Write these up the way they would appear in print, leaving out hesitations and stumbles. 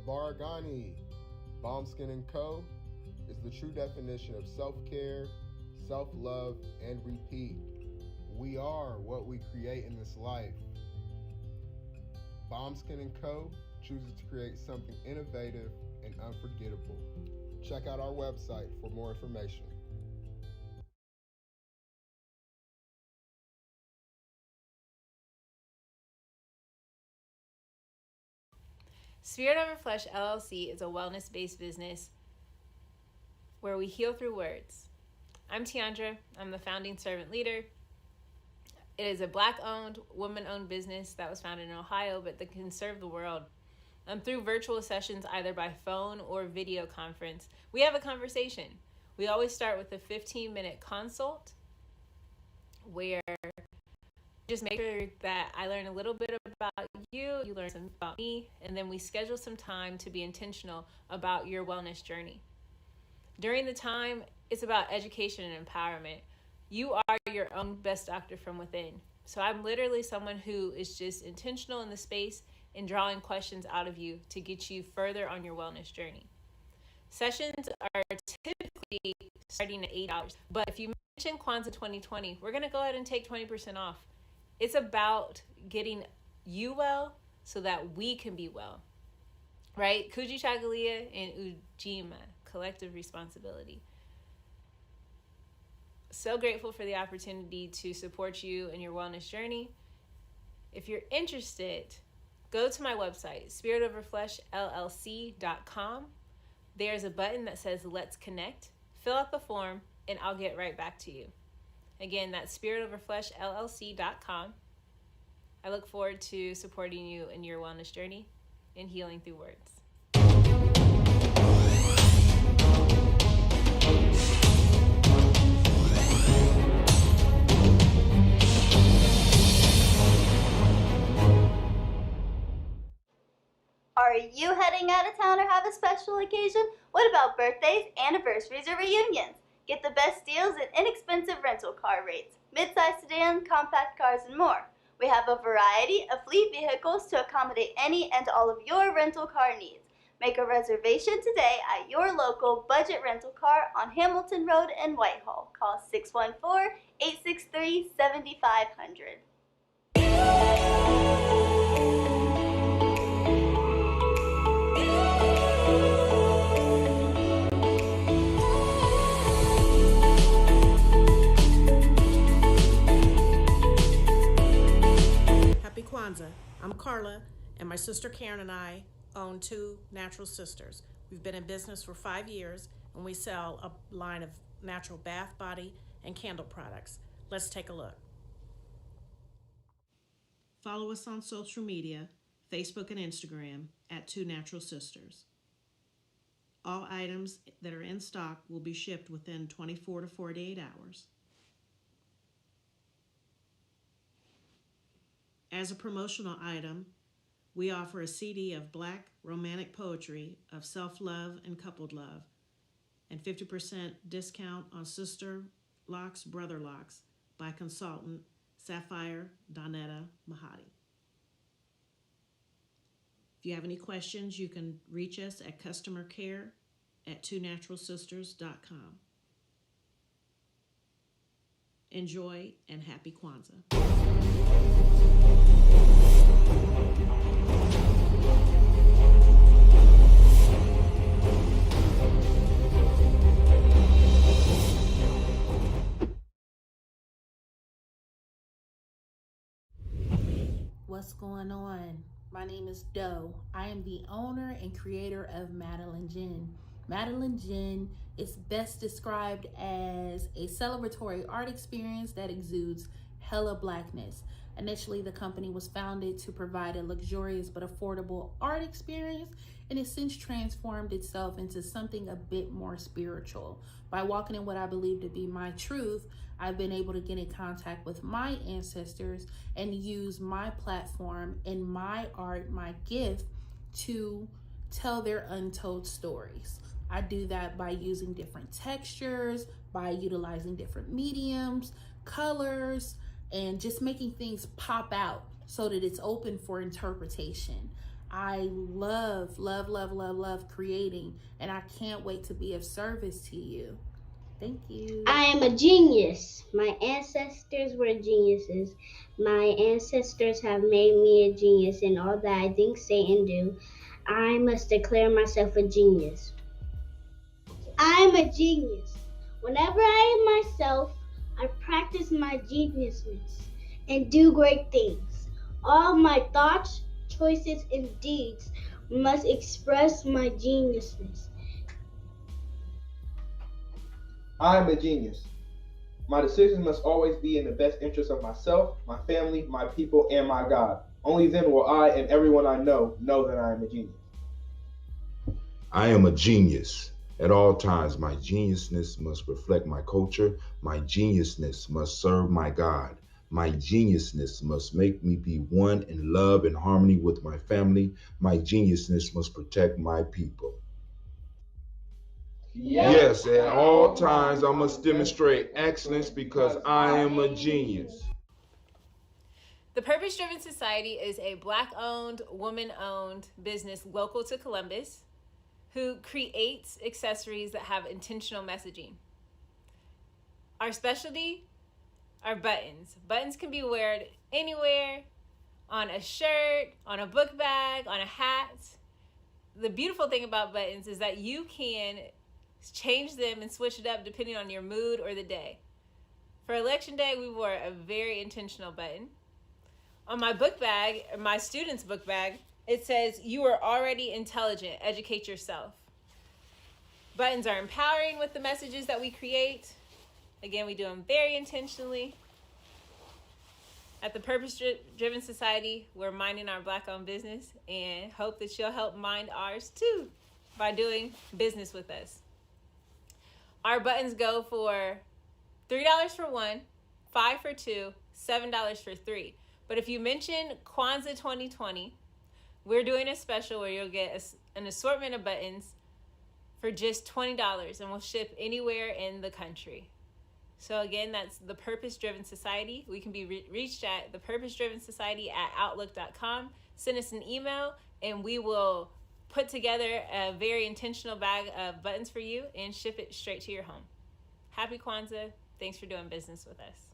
Varagani. Bomb Skin & Co. is the true definition of self-care, self-love, and repeat. We are what we create in this life. Bomb Skin & Co. chooses to create something innovative and unforgettable. Check out our website for more information. Spirit Over Flesh LLC is a wellness-based business where we heal through words. I'm Tiandra. I'm the founding servant leader. It is a Black-owned, woman-owned business that was founded in Ohio, but that can serve the world. Through virtual sessions, either by phone or video conference, we have a conversation. We always start with a 15-minute consult where just make sure that I learn a little bit about you, you learn something about me, and then we schedule some time to be intentional about your wellness journey. During the time, it's about education and empowerment. You are your own best doctor from within. So I'm literally someone who is just intentional in the space and drawing questions out of you to get you further on your wellness journey. Sessions are typically starting at $8, but if you mention Kwanzaa 2020, we're gonna go ahead and take 20% off. It's about getting you well so that we can be well, right? Kuji Chagalia and Ujamaa, collective responsibility. So grateful for the opportunity to support you in your wellness journey. If you're interested, go to my website, spiritoverfleshllc.com. There's a button that says Let's Connect. Fill out the form and I'll get right back to you. Again, that's spiritoverfleshllc.com. I look forward to supporting you in your wellness journey and healing through words. Are you heading out of town or have a special occasion? What about birthdays, anniversaries, or reunions? Get the best deals and inexpensive rental car rates, midsize sedan, compact cars, and more. We have a variety of fleet vehicles to accommodate any and all of your rental car needs. Make a reservation today at your local budget rental car on Hamilton Road in Whitehall. Call 614-863-7500. Kwanzaa. I'm Carla, and my sister Karen and I own Two Natural Sisters. We've been in business for 5 years, and we sell a line of natural bath, body, and candle products. Let's take a look. Follow us on social media, Facebook and Instagram, at Two Natural Sisters. All items that are in stock will be shipped within 24 to 48 hours. As a promotional item, we offer a CD of Black romantic poetry of self-love and coupled love, and 50% discount on Sister Locks, Brother Locks by consultant Sapphire Donetta Mahadi. If you have any questions, you can reach us at customercare@twonaturalsisters.com. Enjoy and happy Kwanzaa. What's going on? My name is Doe. I am the owner and creator of Madeline Gin. Madeline Gin is best described as a celebratory art experience that exudes hella blackness. Initially, the company was founded to provide a luxurious but affordable art experience, and it's since transformed itself into something a bit more spiritual. By walking in what I believe to be my truth, I've been able to get in contact with my ancestors and use my platform and my art, my gift, to tell their untold stories. I do that by using different textures, by utilizing different mediums, colors, and just making things pop out so that it's open for interpretation. I love creating, and I can't wait to be of service to you. Thank you. I am a genius. My ancestors were geniuses. My ancestors have made me a genius in all that I think, say, and do. I must declare myself a genius. I am a genius. Whenever I am myself, I practice my geniusness and do great things. All my thoughts, choices, and deeds must express my geniusness. I am a genius. My decisions must always be in the best interest of myself, my family, my people, and my God. Only then will I and everyone I know that I am a genius. I am a genius. At all times, my geniusness must reflect my culture. My geniusness must serve my God. My geniusness must make me be one in love and harmony with my family. My geniusness must protect my people. Yes, at all times I must demonstrate excellence because I am a genius. The Purpose Driven Society is a Black-owned, woman-owned business local to Columbus who creates accessories that have intentional messaging. Our specialty are buttons. Buttons can be worn anywhere, on a shirt, on a book bag, on a hat. The beautiful thing about buttons is that you can change them and switch it up depending on your mood or the day. For Election Day, we wore a very intentional button. On my book bag, my student's book bag, it says, "You are already intelligent, educate yourself." Buttons are empowering with the messages that we create. Again, we do them very intentionally. At the Purpose Driven Society, we're minding our Black-owned business and hope that you'll help mind ours too by doing business with us. Our buttons go for $3 for one, $5 for two, $7 for three. But if you mention Kwanzaa 2020, we're doing a special where you'll get an assortment of buttons for just $20, and we'll ship anywhere in the country. So again, that's the Purpose Driven Society. We can be reached at thepurposedrivensociety@outlook.com. Send us an email, and we will put together a very intentional bag of buttons for you and ship it straight to your home. Happy Kwanzaa. Thanks for doing business with us.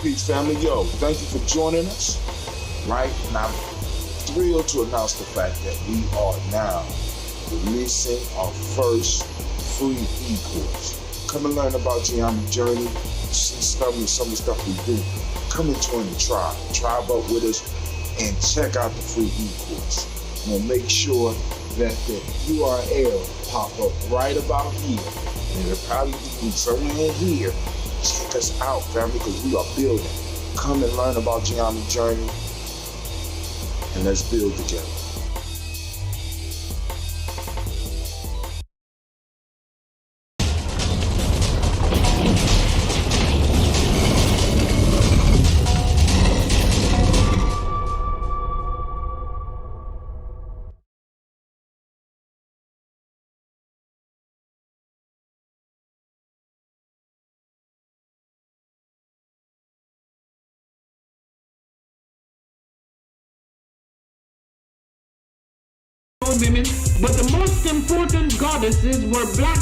Peace, family. Yo, thank you for joining us. Right? And I'm thrilled to announce the fact that we are now releasing our first free e-course. Come and learn about Ujamaa journey, see some of the stuff we do. Come and join the tribe. Tribe up with us and check out the free e-course. We'll make sure that the URL pop up right about here And it'll probably be somewhere in here. Check us out, family, because we are building. Come and learn about Ujamaa journey, and let's build together. Women, but the most important goddesses were black,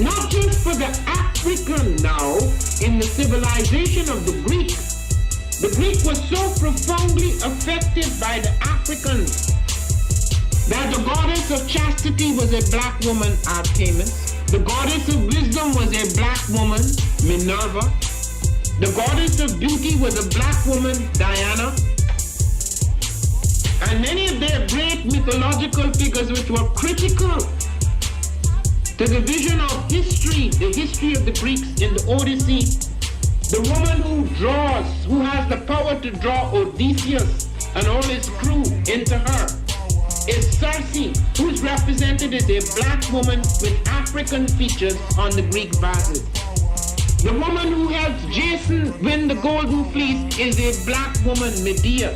not just for the African now, in the civilization of the Greek. The Greek was so profoundly affected by the Africans that the goddess of chastity was a black woman, Artemis. The goddess of wisdom was a black woman, Minerva. The goddess of beauty was a black woman, Diana. And many of their great mythological figures which were critical to the vision of history, the history of the Greeks in the Odyssey. The woman who has the power to draw Odysseus and all his crew into her is Circe, who's represented as a black woman with African features on the Greek vases. The woman who helps Jason win the Golden Fleece is a black woman, Medea.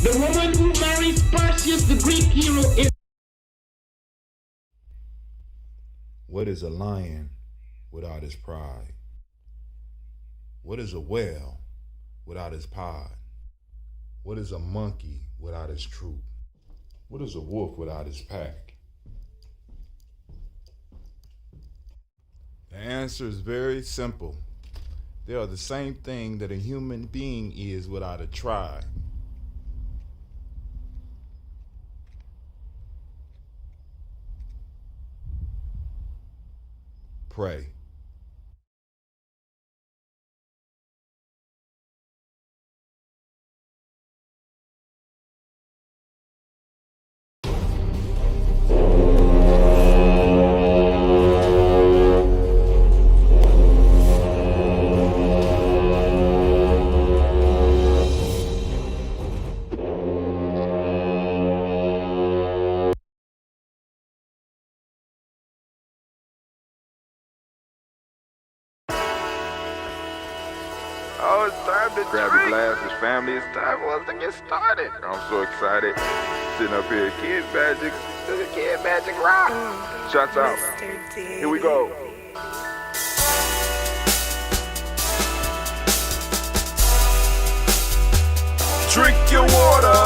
The woman who marries Perseus, the Greek hero, is... What is a lion without his pride? What is a whale without his pod? What is a monkey without his troop? What is a wolf without his pack? The answer is very simple. They are the same thing that a human being is without a tribe. Pray. Oh, it's time to grab your glasses, family. It's time for us to get started. I'm so excited. Sitting up here, Kid Magic Rock. Shots out. Here we go. Drink your water.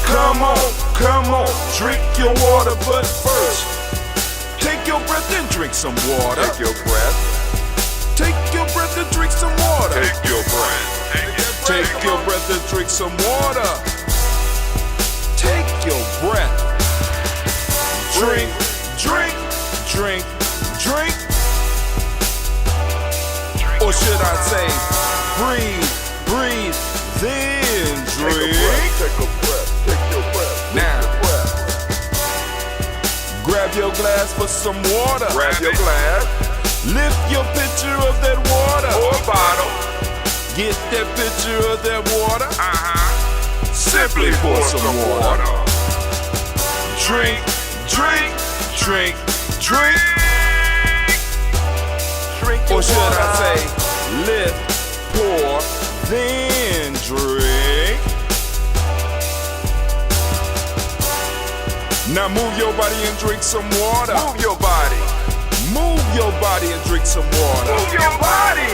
Come on, drink your water, but first, take your breath and drink some water. Take your breath. Take your breath and drink some water. Take your breath. Take your breath and drink some water. Take your breath. Drink, drink, drink, drink. Or should I say, breathe, then drink. Take a breath. Take your breath. Now. Grab your glass for some water. Grab your glass. Lift your pitcher of that water. Or bottle. Get that pitcher of that water. Simply pour some water. Drink, drink, drink, drink. Or should I say, lift, pour, then drink. Now move your body and drink some water. Move your body. Move your body and drink some water. Move your body.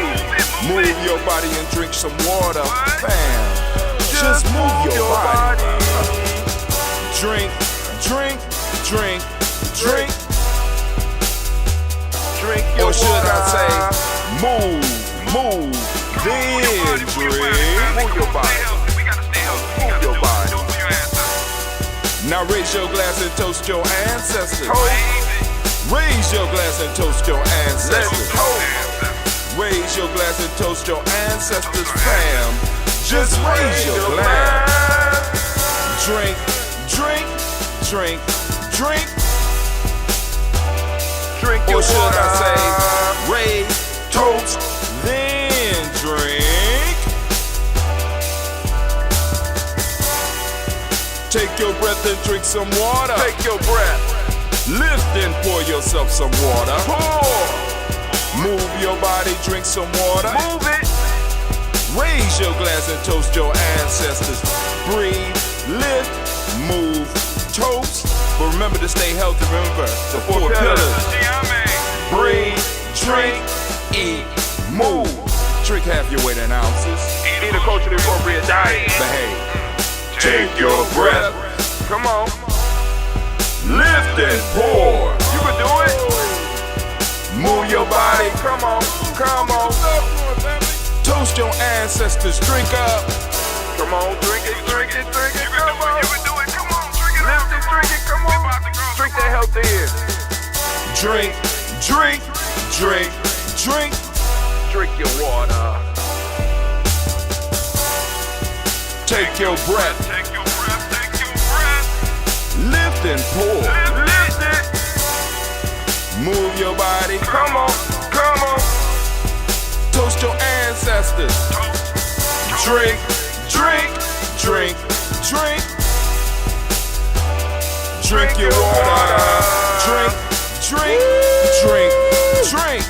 Move your body and drink some water. Bam. Just move your body. Drink, drink, drink, drink. Drink your water. Or should I say, move, then drink. Move your body. Move your body. Now raise your glass and toast your ancestors. Raise your glass and toast your ancestors. Raise your glass and toast your ancestors, fam. Just raise your glass. Drink, drink, drink, drink. Drink Or your should water. I say, raise, toast, then drink. Take your breath and drink some water. Take your breath. Lift and pour yourself some water. Pour. Move your body, drink some water. Move it. Raise your glass and toast your ancestors. Breathe, lift, move, toast. But remember to stay healthy. Remember the four pillars. Ujamaa. Breathe, drink, eat, move. Drink half your weight in ounces. Eat a culturally appropriate diet. Behave. Take your breath. Come on. Lift and pour. You can do it. Move your body. Come on. Come on. Toast your ancestors. Drink up. Come on. Drink it. Drink it. Drink it. Come on. You can do it. Come on. Drink it. Lift it. Drink it. Come on. Drink that healthy in. Drink, drink, drink, drink. Drink your water. Take your breath. Take your breath. Take your breath. Lift and pour. Lift it. Move your body. Come on. Come on. Toast your ancestors. Drink, drink, drink, drink. Drink your water. Drink, drink, drink, drink.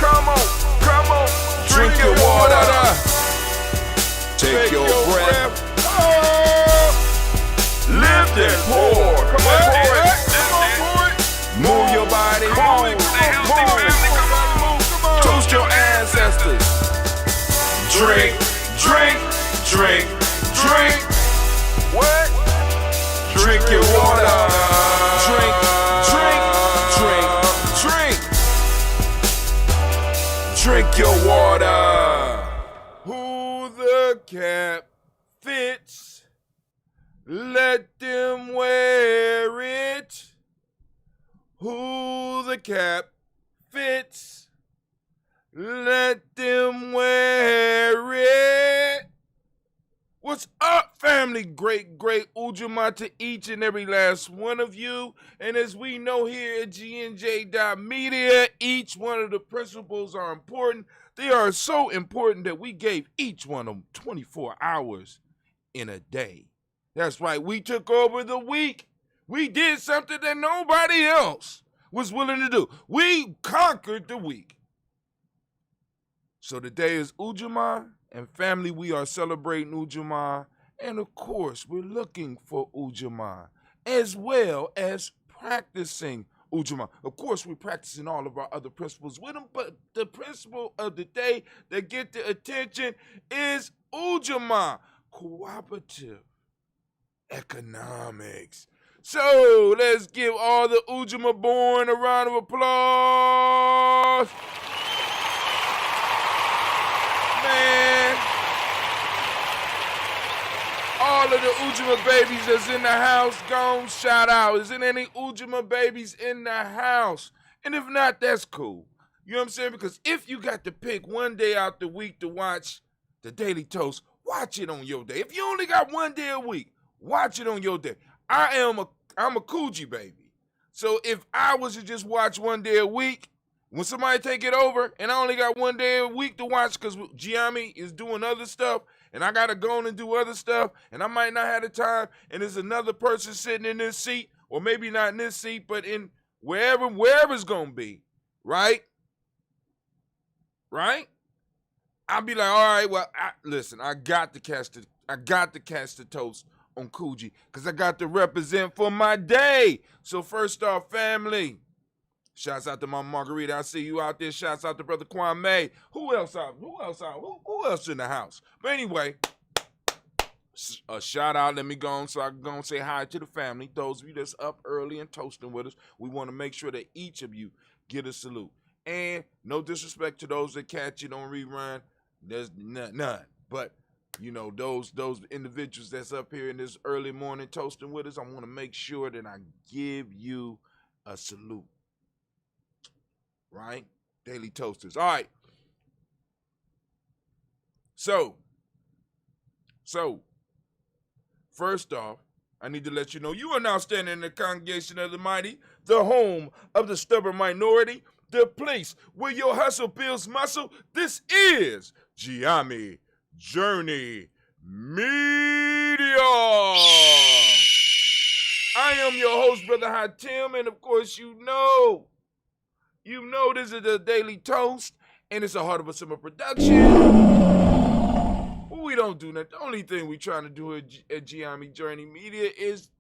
Come on. Come on. Drink your water. Take your breath. Lift and pour. Come on, pour it. Move your body. Move. Stay healthy, family. Come on. Toast your ancestors. Drink, drink, drink, drink. What? Drink your water. Drink, drink, drink, drink. Drink your water. Who the cap fits, let them wear it. Who the cap fits, let them wear it. What's up, family? Great Ujamaa to each and every last one of you. And as we know here at GNJ.media, each one of the principles are important. They are so important that we gave each one of them 24 hours in a day. That's right, we took over the week. We did something that nobody else was willing to do. We conquered the week. So today is Ujamaa, and family, we are celebrating Ujamaa. And of course, we're looking for Ujamaa, as well as practicing Ujamaa. Of course, we're practicing all of our other principles with them, but the principle of the day that get the attention is Ujamaa, cooperative economics. So let's give all the Ujamaa born a round of applause. Man, all of the Ujamaa babies that's in the house, go shout out. Is there any Ujamaa babies in the house? And if not, that's cool. You know what I'm saying? Because if you got to pick one day out the week to watch the Daily Toast, watch it on your day. If you only got one day a week, watch it on your day. I'm a Coogee baby. So if I was to just watch one day a week, when somebody take it over and I only got one day a week to watch because Gianni is doing other stuff and I got to go on and do other stuff and I might not have the time and there's another person sitting in this seat, or maybe not in this seat, but in wherever it's going to be, right? Right? I'll be like, all right, well, listen, I got to catch the toast on Coogee because I got to represent for my day. So first off, family, shouts out to my Margarita. I see you out there. Shouts out to Brother Kwame. Who else in the house? But anyway, a shout out. Let me go on so I can go and say hi to the family. Those of you that's up early and toasting with us, we want to make sure that each of you get a salute. And no disrespect to those that catch it on rerun. There's none. But you know, those individuals that's up here in this early morning toasting with us, I want to make sure that I give you a salute. Right? Daily Toasters. All right. So, first off, I need to let you know you are now standing in the congregation of the mighty, the home of the stubborn minority, the place where your hustle builds muscle. This is Ujamaa Journey Media. I am your host, Brother Hatim, and of course you know this is the Daily Toast, and it's a Heart of a Summer production. We don't do that. The only thing we trying to do at Ujamaa Journey Media is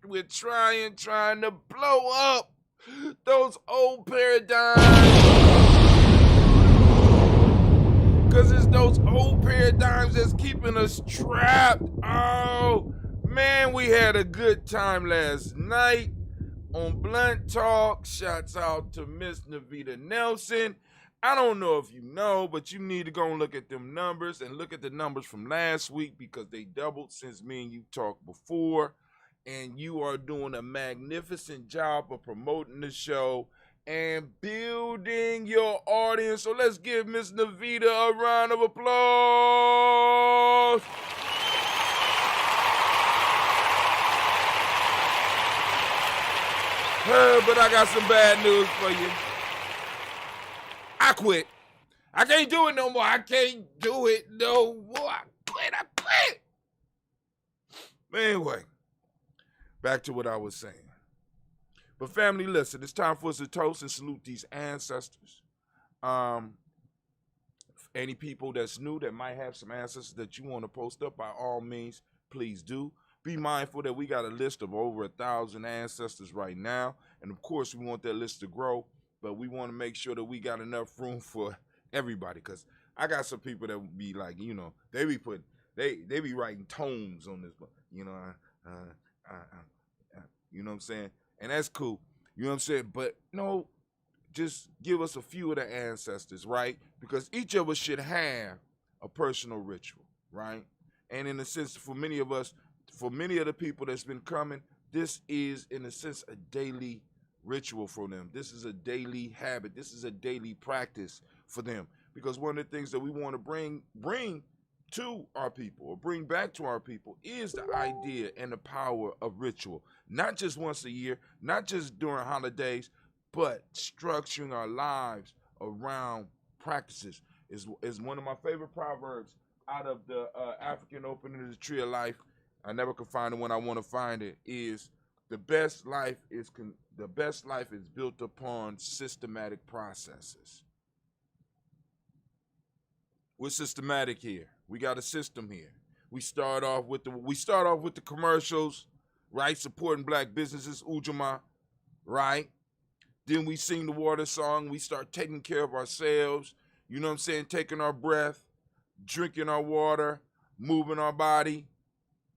we're trying to blow up those old paradigms. Because it's those old paradigms that's keeping us trapped. Oh, man, we had a good time last night on Blunt Talk. Shouts out to Miss Navita Nelson. I don't know if you know, but you need to go and look at them numbers and look at the numbers from last week because they doubled since me and you talked before. And you are doing a magnificent job of promoting the show and building your audience. So let's give Miss Navita a round of applause. But I got some bad news for you. I quit. I can't do it no more. I can't do it no more. I quit. But anyway, back to what I was saying. But family, listen, it's time for us to toast and salute these ancestors. Any people that's new that might have some ancestors that you want to post up, by all means, please do. Be mindful that we got a list of over 1,000 ancestors right now. And of course, we want that list to grow. But we want to make sure that we got enough room for everybody. Because I got some people that would be like, they be they be writing tomes on this book. You know what I'm saying? And that's cool. You know what I'm saying? But no, just give us a few of the ancestors, right? Because each of us should have a personal ritual, right? And in a sense, for many of the people that's been coming, this is, in a sense, a daily ritual for them. This is a daily habit. This is a daily practice for them. Because one of the things that we want to bring to our people or bring back to our people is the idea and the power of ritual. Not just once a year, not just during holidays, but structuring our lives around practices is one of my favorite proverbs out of the African opening of the Tree of Life. I never could find it when I want to find it. Is the best life is built upon systematic processes. We're systematic here. We got a system here. We start off with the commercials, right? Supporting black businesses, Ujamaa, right? Then we sing the water song. We start taking care of ourselves. You know what I'm saying? Taking our breath, drinking our water, moving our body.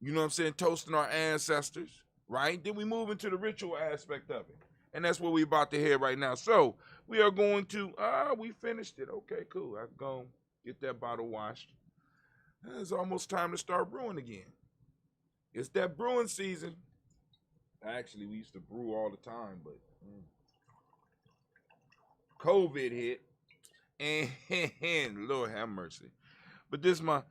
You know what I'm saying? Toasting our ancestors, right? Then we move into the ritual aspect of it. And that's what we're about to hear right now. So we are going to, we finished it. Okay, cool. I can go get that bottle washed. It's almost time to start brewing again. It's that brewing season. Actually, we used to brew all the time, but COVID hit. And Lord have mercy. But this is my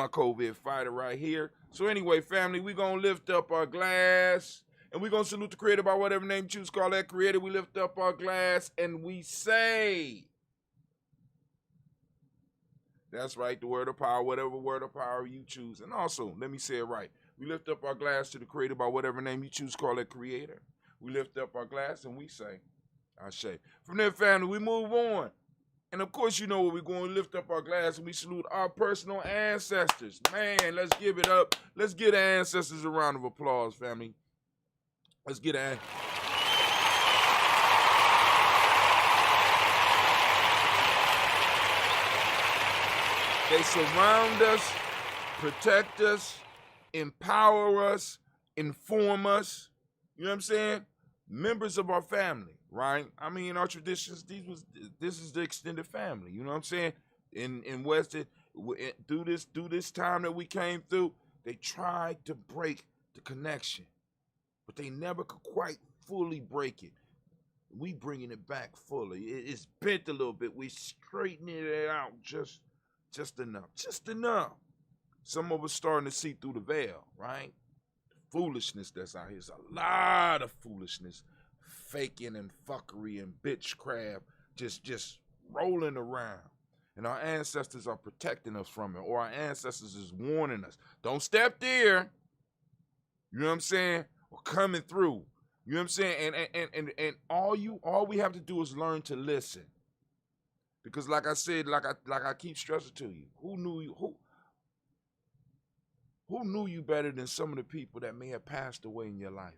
COVID fighter right here. So anyway, family, we're going to lift up our glass. And we're going to salute the Creator by whatever name you choose to call that Creator. We lift up our glass and we say, that's right, the word of power, whatever word of power you choose. And also, let me say it right. We lift up our glass to the Creator by whatever name you choose to call that Creator. We lift up our glass and we say, Ashe. From there, family, we move on. And of course, you know what we're going to lift up our glass and we salute our personal ancestors. Man, let's give it up. Let's give the ancestors a round of applause, family. Let's get an. They surround us, protect us, empower us, inform us. You know what I'm saying? Members of our family, right? I mean, in our traditions, this is the extended family. You know what I'm saying? In Western, through this time that we came through, they tried to break the connection, but they never could quite fully break it. We bringing it back fully. It's bent a little bit. We straightening it out just enough. Some of us starting to see through the veil, right? Foolishness that's out here. There's a lot of foolishness, faking and fuckery and bitchcraft, just rolling around. And our ancestors are protecting us from it, or our ancestors is warning us. Don't step there. You know what I'm saying? Or coming through. You know what I'm saying? And all we have to do is learn to listen. Because like I said, like I keep stressing to you, who knew you better than some of the people that may have passed away in your life?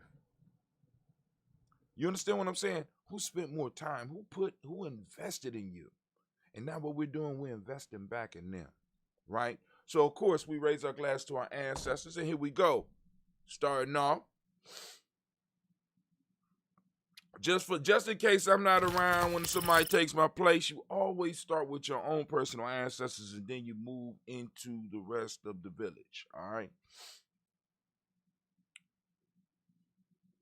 You understand what I'm saying? Who spent more time? Who invested in you? And now what we're doing, we're investing back in them, right? So of course we raise our glass to our ancestors, and here we go. Starting off, just in case I'm not around when somebody takes my place, you always start with your own personal ancestors, and then you move into the rest of the village. All right.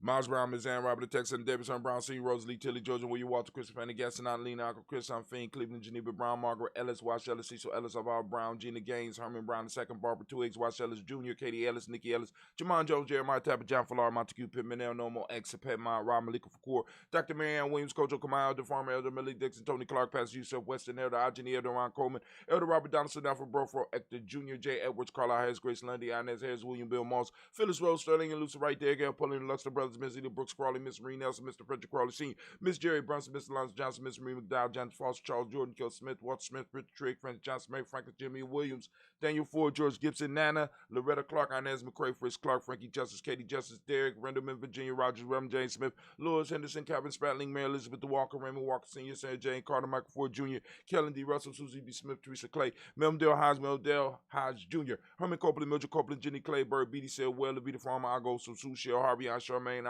Miles Brown, Ms. Ann, Robert Texas, Davidson Brown, Senior, Rosalie, Tilly, Georgia, William Walter, Christopher, Fanny, Gaston, Lena, Uncle Chris, Fiend, Cleveland, Geneva Brown, Margaret Ellis, Wash Ellis, Cecil Ellis, Alvar Brown, Gina Gaines, Herman Brown II, Barbara Two Eggs, Wash Ellis Jr., Katie Ellis, Nikki Ellis, Jamon Jones, Jeremiah Tapper, John Fallar, Montague Pittman, El Nomo, X, Pet Mind, Rob Malika Fakur, Dr. Marianne Williams, Kojo Kamal, Elder Farmer, Elder Millie Dixon, Tony Clark, Pastor Yusuf, Weston, Elder Ajani, Elder Ron Coleman, Elder Robert Donaldson, Alfred Brofro, Hector Jr., J. Edwards, Carlisle Harris, Grace Lundy, Inez Harris, William Bill Moss, Phyllis Rose, Sterling, and Lucy right there, Gail Pulling, the Luxor Brothers, Miss Eda Brooks Crawley, Miss Marie Nelson, Mr. Frederick Crawley Sr., Miss Jerry Brunson, Mr. Lance Johnson, Miss Marie McDowell, Janet Foster, Charles Jordan, Kel Smith, Walter Smith, Richard Trigg, Francis Johnson, Mary Franklin, Jimmy Williams, Daniel Ford, George Gibson, Nana, Loretta Clark, Inez McCrae, Fritz Clark, Frankie Justice, Katie Justice, Derek, Rendleman, Virginia Rogers, Reverend James Smith, Lewis Henderson, Calvin Spratling, Mary Elizabeth Walker, Raymond Walker Sr., Sarah Jane Carter, Michael Ford Jr., Kellen D. Russell, Susie B. Smith, Teresa Clay, Melmdale Hodge, Meldale Hodge Jr., Herman Copeland, Mildred Copeland, Jenny Clay, Bird, Beatty Sale, Well, Levita Farmer, Argo, Sue, Shell, Harvey, I Charmaine,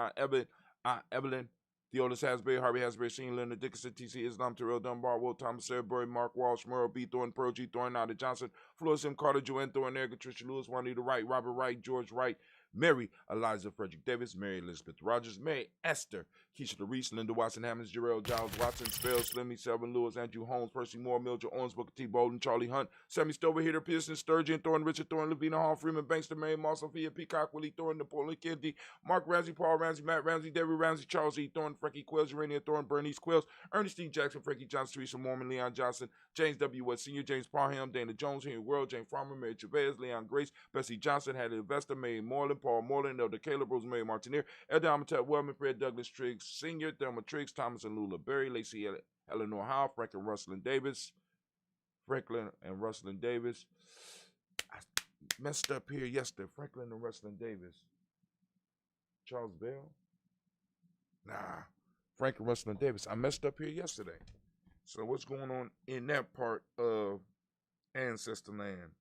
Evelyn, Theodis Hasbury, Harvey Hasbury, Senior, Leonard Dickinson, T.C. Islam, Terrell Dunbar, Will Thomas, Sarah Burry, Mark Walsh, Merle B. Thorne, Pearl G. Thorne, Nada Johnson, Flores M. Carter, Joanne Thorne, Eric, Tricia Lewis, Juanita Wright, Robert Wright, George Wright, Mary Eliza Frederick Davis, Mary Elizabeth Rogers, Mary Esther, Keisha DeReese, Linda Watson Hammonds, Jarrell Giles Watson, Spell, Slimmy, Selvin Lewis, Andrew Holmes, Percy Moore, Mildred Owens, Booker T. Bolden, Charlie Hunt, Sammy Stover, Hitter Pearson, Sturgeon, Thorne, Richard Thorne, Lavina Hall, Freeman, Bankster, Mary Moss, Sophia Peacock, Willie Thorne, Napoleon Kennedy, Mark Ramsey, Paul Ramsey, Matt Ramsey, Debbie Ramsey, Charles E. Thorne, Frankie Quells, Urania Thorne, Bernice Quells, Ernestine Jackson, Frankie Johnson, Teresa Mormon, Leon Johnson, James W. West Sr., James Parham, Dana Jones, Henry World, Jane Farmer, Mary Chavez, Leon Grace, Bessie Johnson, Hattie Investor, May Moreland, Paul Moreland, Elder Caleb, Rosemary Martineer, Elder Amatep Wellman, Fred Douglas Triggs Sr., Thelma Triggs, Thomas and Lula Berry, Lacey Eleanor Howe, Franklin and Russell Davis. I messed up here yesterday. Franklin and Russell Davis. Charles Bell? Nah. Franklin Russell Davis. I messed up here yesterday. So what's going on in that part of Ancestor Land?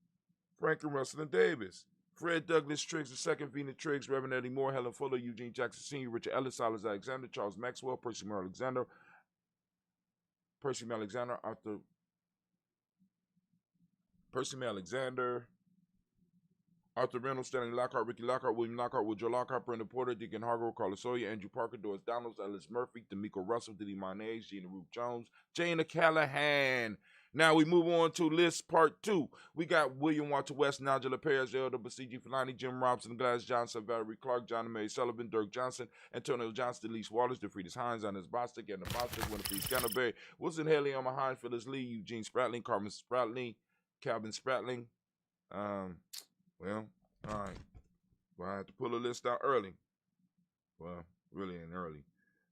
Franklin Russell Davis. Fred Douglas Triggs II, Vena Triggs, Reverend Eddie Moore, Helen Fuller, Eugene Jackson Sr., Richard Ellis, Silas Alexander, Charles Maxwell, Percy Mel Alexander, Arthur Reynolds, Stanley Lockhart, Ricky Lockhart, William Lockhart, Woodrow Lockhart, Brenda Porter, Deacon Hargrove, Carlos Sawyer, Andrew Parker, Doris Donalds, Ellis Murphy, D'Amico Russell, Diddy Mayonnaise, Gina Ruth Jones, Jana Callahan. Now we move on to list part 2. We got William Walter West, Nigel Perez, Elder Basiji Fulani, Jim Robinson, Glass Johnson, Valerie Clark, John May Sullivan, Dirk Johnson, Antonio Johnston, Delise Wallace, DeFriedis Hines, Anders Bostic, Edna Bostic, Winifred Scannerberry, Wilson Haley, Elmer Hines, Phyllis Lee, Eugene Spratling, Carmen Spratling, Calvin Spratling. Well, all right. Well, I have to pull a list out early. Well, really ain't early.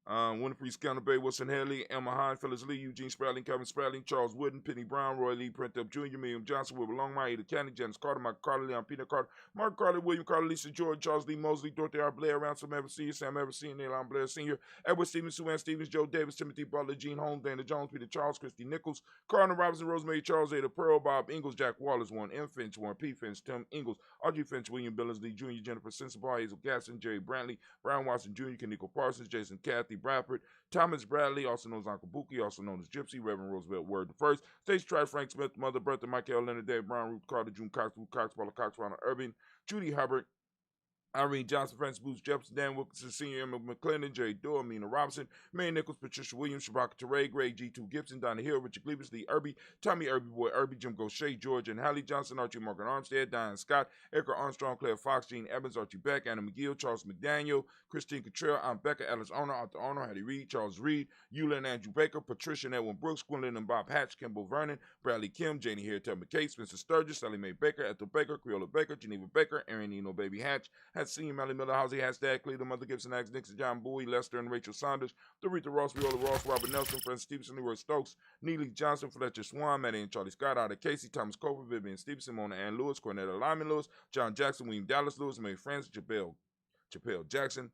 Winifred Scannerberry, Wilson Haley, Emma Hine, Phyllis Lee, Eugene Spratling, Kevin Spratling, Charles Wooden, Penny Brown, Roy Lee, Print Up Jr., William Johnson, Wilbur Longmire, Ada Candy, Janice Carter, Michael Carter, Leon Peter Carter, Mark Carter, William Carter, Lisa George, Charles Lee Mosley, Dorothy R. Blair, Ransom Evans Sr., Sam Evans Sr., Elon Blair Sr., Edward Stevens, Sue Ann Stevens, Joe Davis, Timothy Butler, Gene Holmes, Dana Jones, Peter Charles, Christy Nichols, Cardinal Robinson, Rosemary Charles, Ada Pearl, Bob Ingalls, Jack Wallace, Warren M. Finch, Warren P. Finch, Tim Ingalls, Audrey Finch, William Billingsley Jr., Jennifer Sensabaugh, Hazel Gasson, Jerry Brantley, Brian Watson Jr., Kaniko Parsons, Jason Kathy Bradford, Thomas Bradley, also known as Uncle Buki, also known as Gypsy, Reverend Roosevelt Word the First, Stacey Tribe, Frank Smith, Mother Bertha, Michael Leonard, Dave Brown, Ruth Carter, June Cox, Ruth Cox, Paula Cox, Ronald Irving, Judy Hubbard, Irene Johnson, Francis Booth Jefferson, Dan Wilkinson Sr., Emma McClendon, Jerry Doyle, Amina Robinson, Mary Nichols, Patricia Williams, Shabaka Teray, Greg G2 Gibson, Donna Hill, Richard Cleavers, Lee Irby, Tommy Irby, Boy Irby, Jim Gaucher, George and Hallie Johnson, Archie Margaret Armstead, Diane Scott, Edgar Armstrong, Claire Fox, Gene Evans, Archie Beck, Anna McGill, Charles McDaniel, Christine Cottrell, Aunt Becca, Alice Arnold, Arthur Arnold, Hattie Reed, Charles Reed, Eula and Andrew Baker, Patricia and Edwin Brooks, Gwendolyn and Bob Hatch, Kimball Vernon, Bradley Kim, Janie Hare, Ted McKay, Spencer Sturgis, Sally Mae Baker, Ethel Baker, Creola Baker, Geneva Baker, Aaron Eno Baby Hatch, Senior Melly Miller, Housey, Hashtag, Cleveland, Mother Gibson, Axe, Nixon, John Bowie, Lester and Rachel Saunders, Doretha Ross, Viola Ross, Robert Nelson, Francis Stevenson, Leroy Stokes, Neely Johnson, Fletcher Swan, Maddie and Charlie Scott, Ida Casey, Thomas Cofer, Vivian Stevenson, Mona Ann Lewis, Cornetta Lyman Lewis, John Jackson, William Dallas Lewis, Mary Francis, Chappelle Jackson,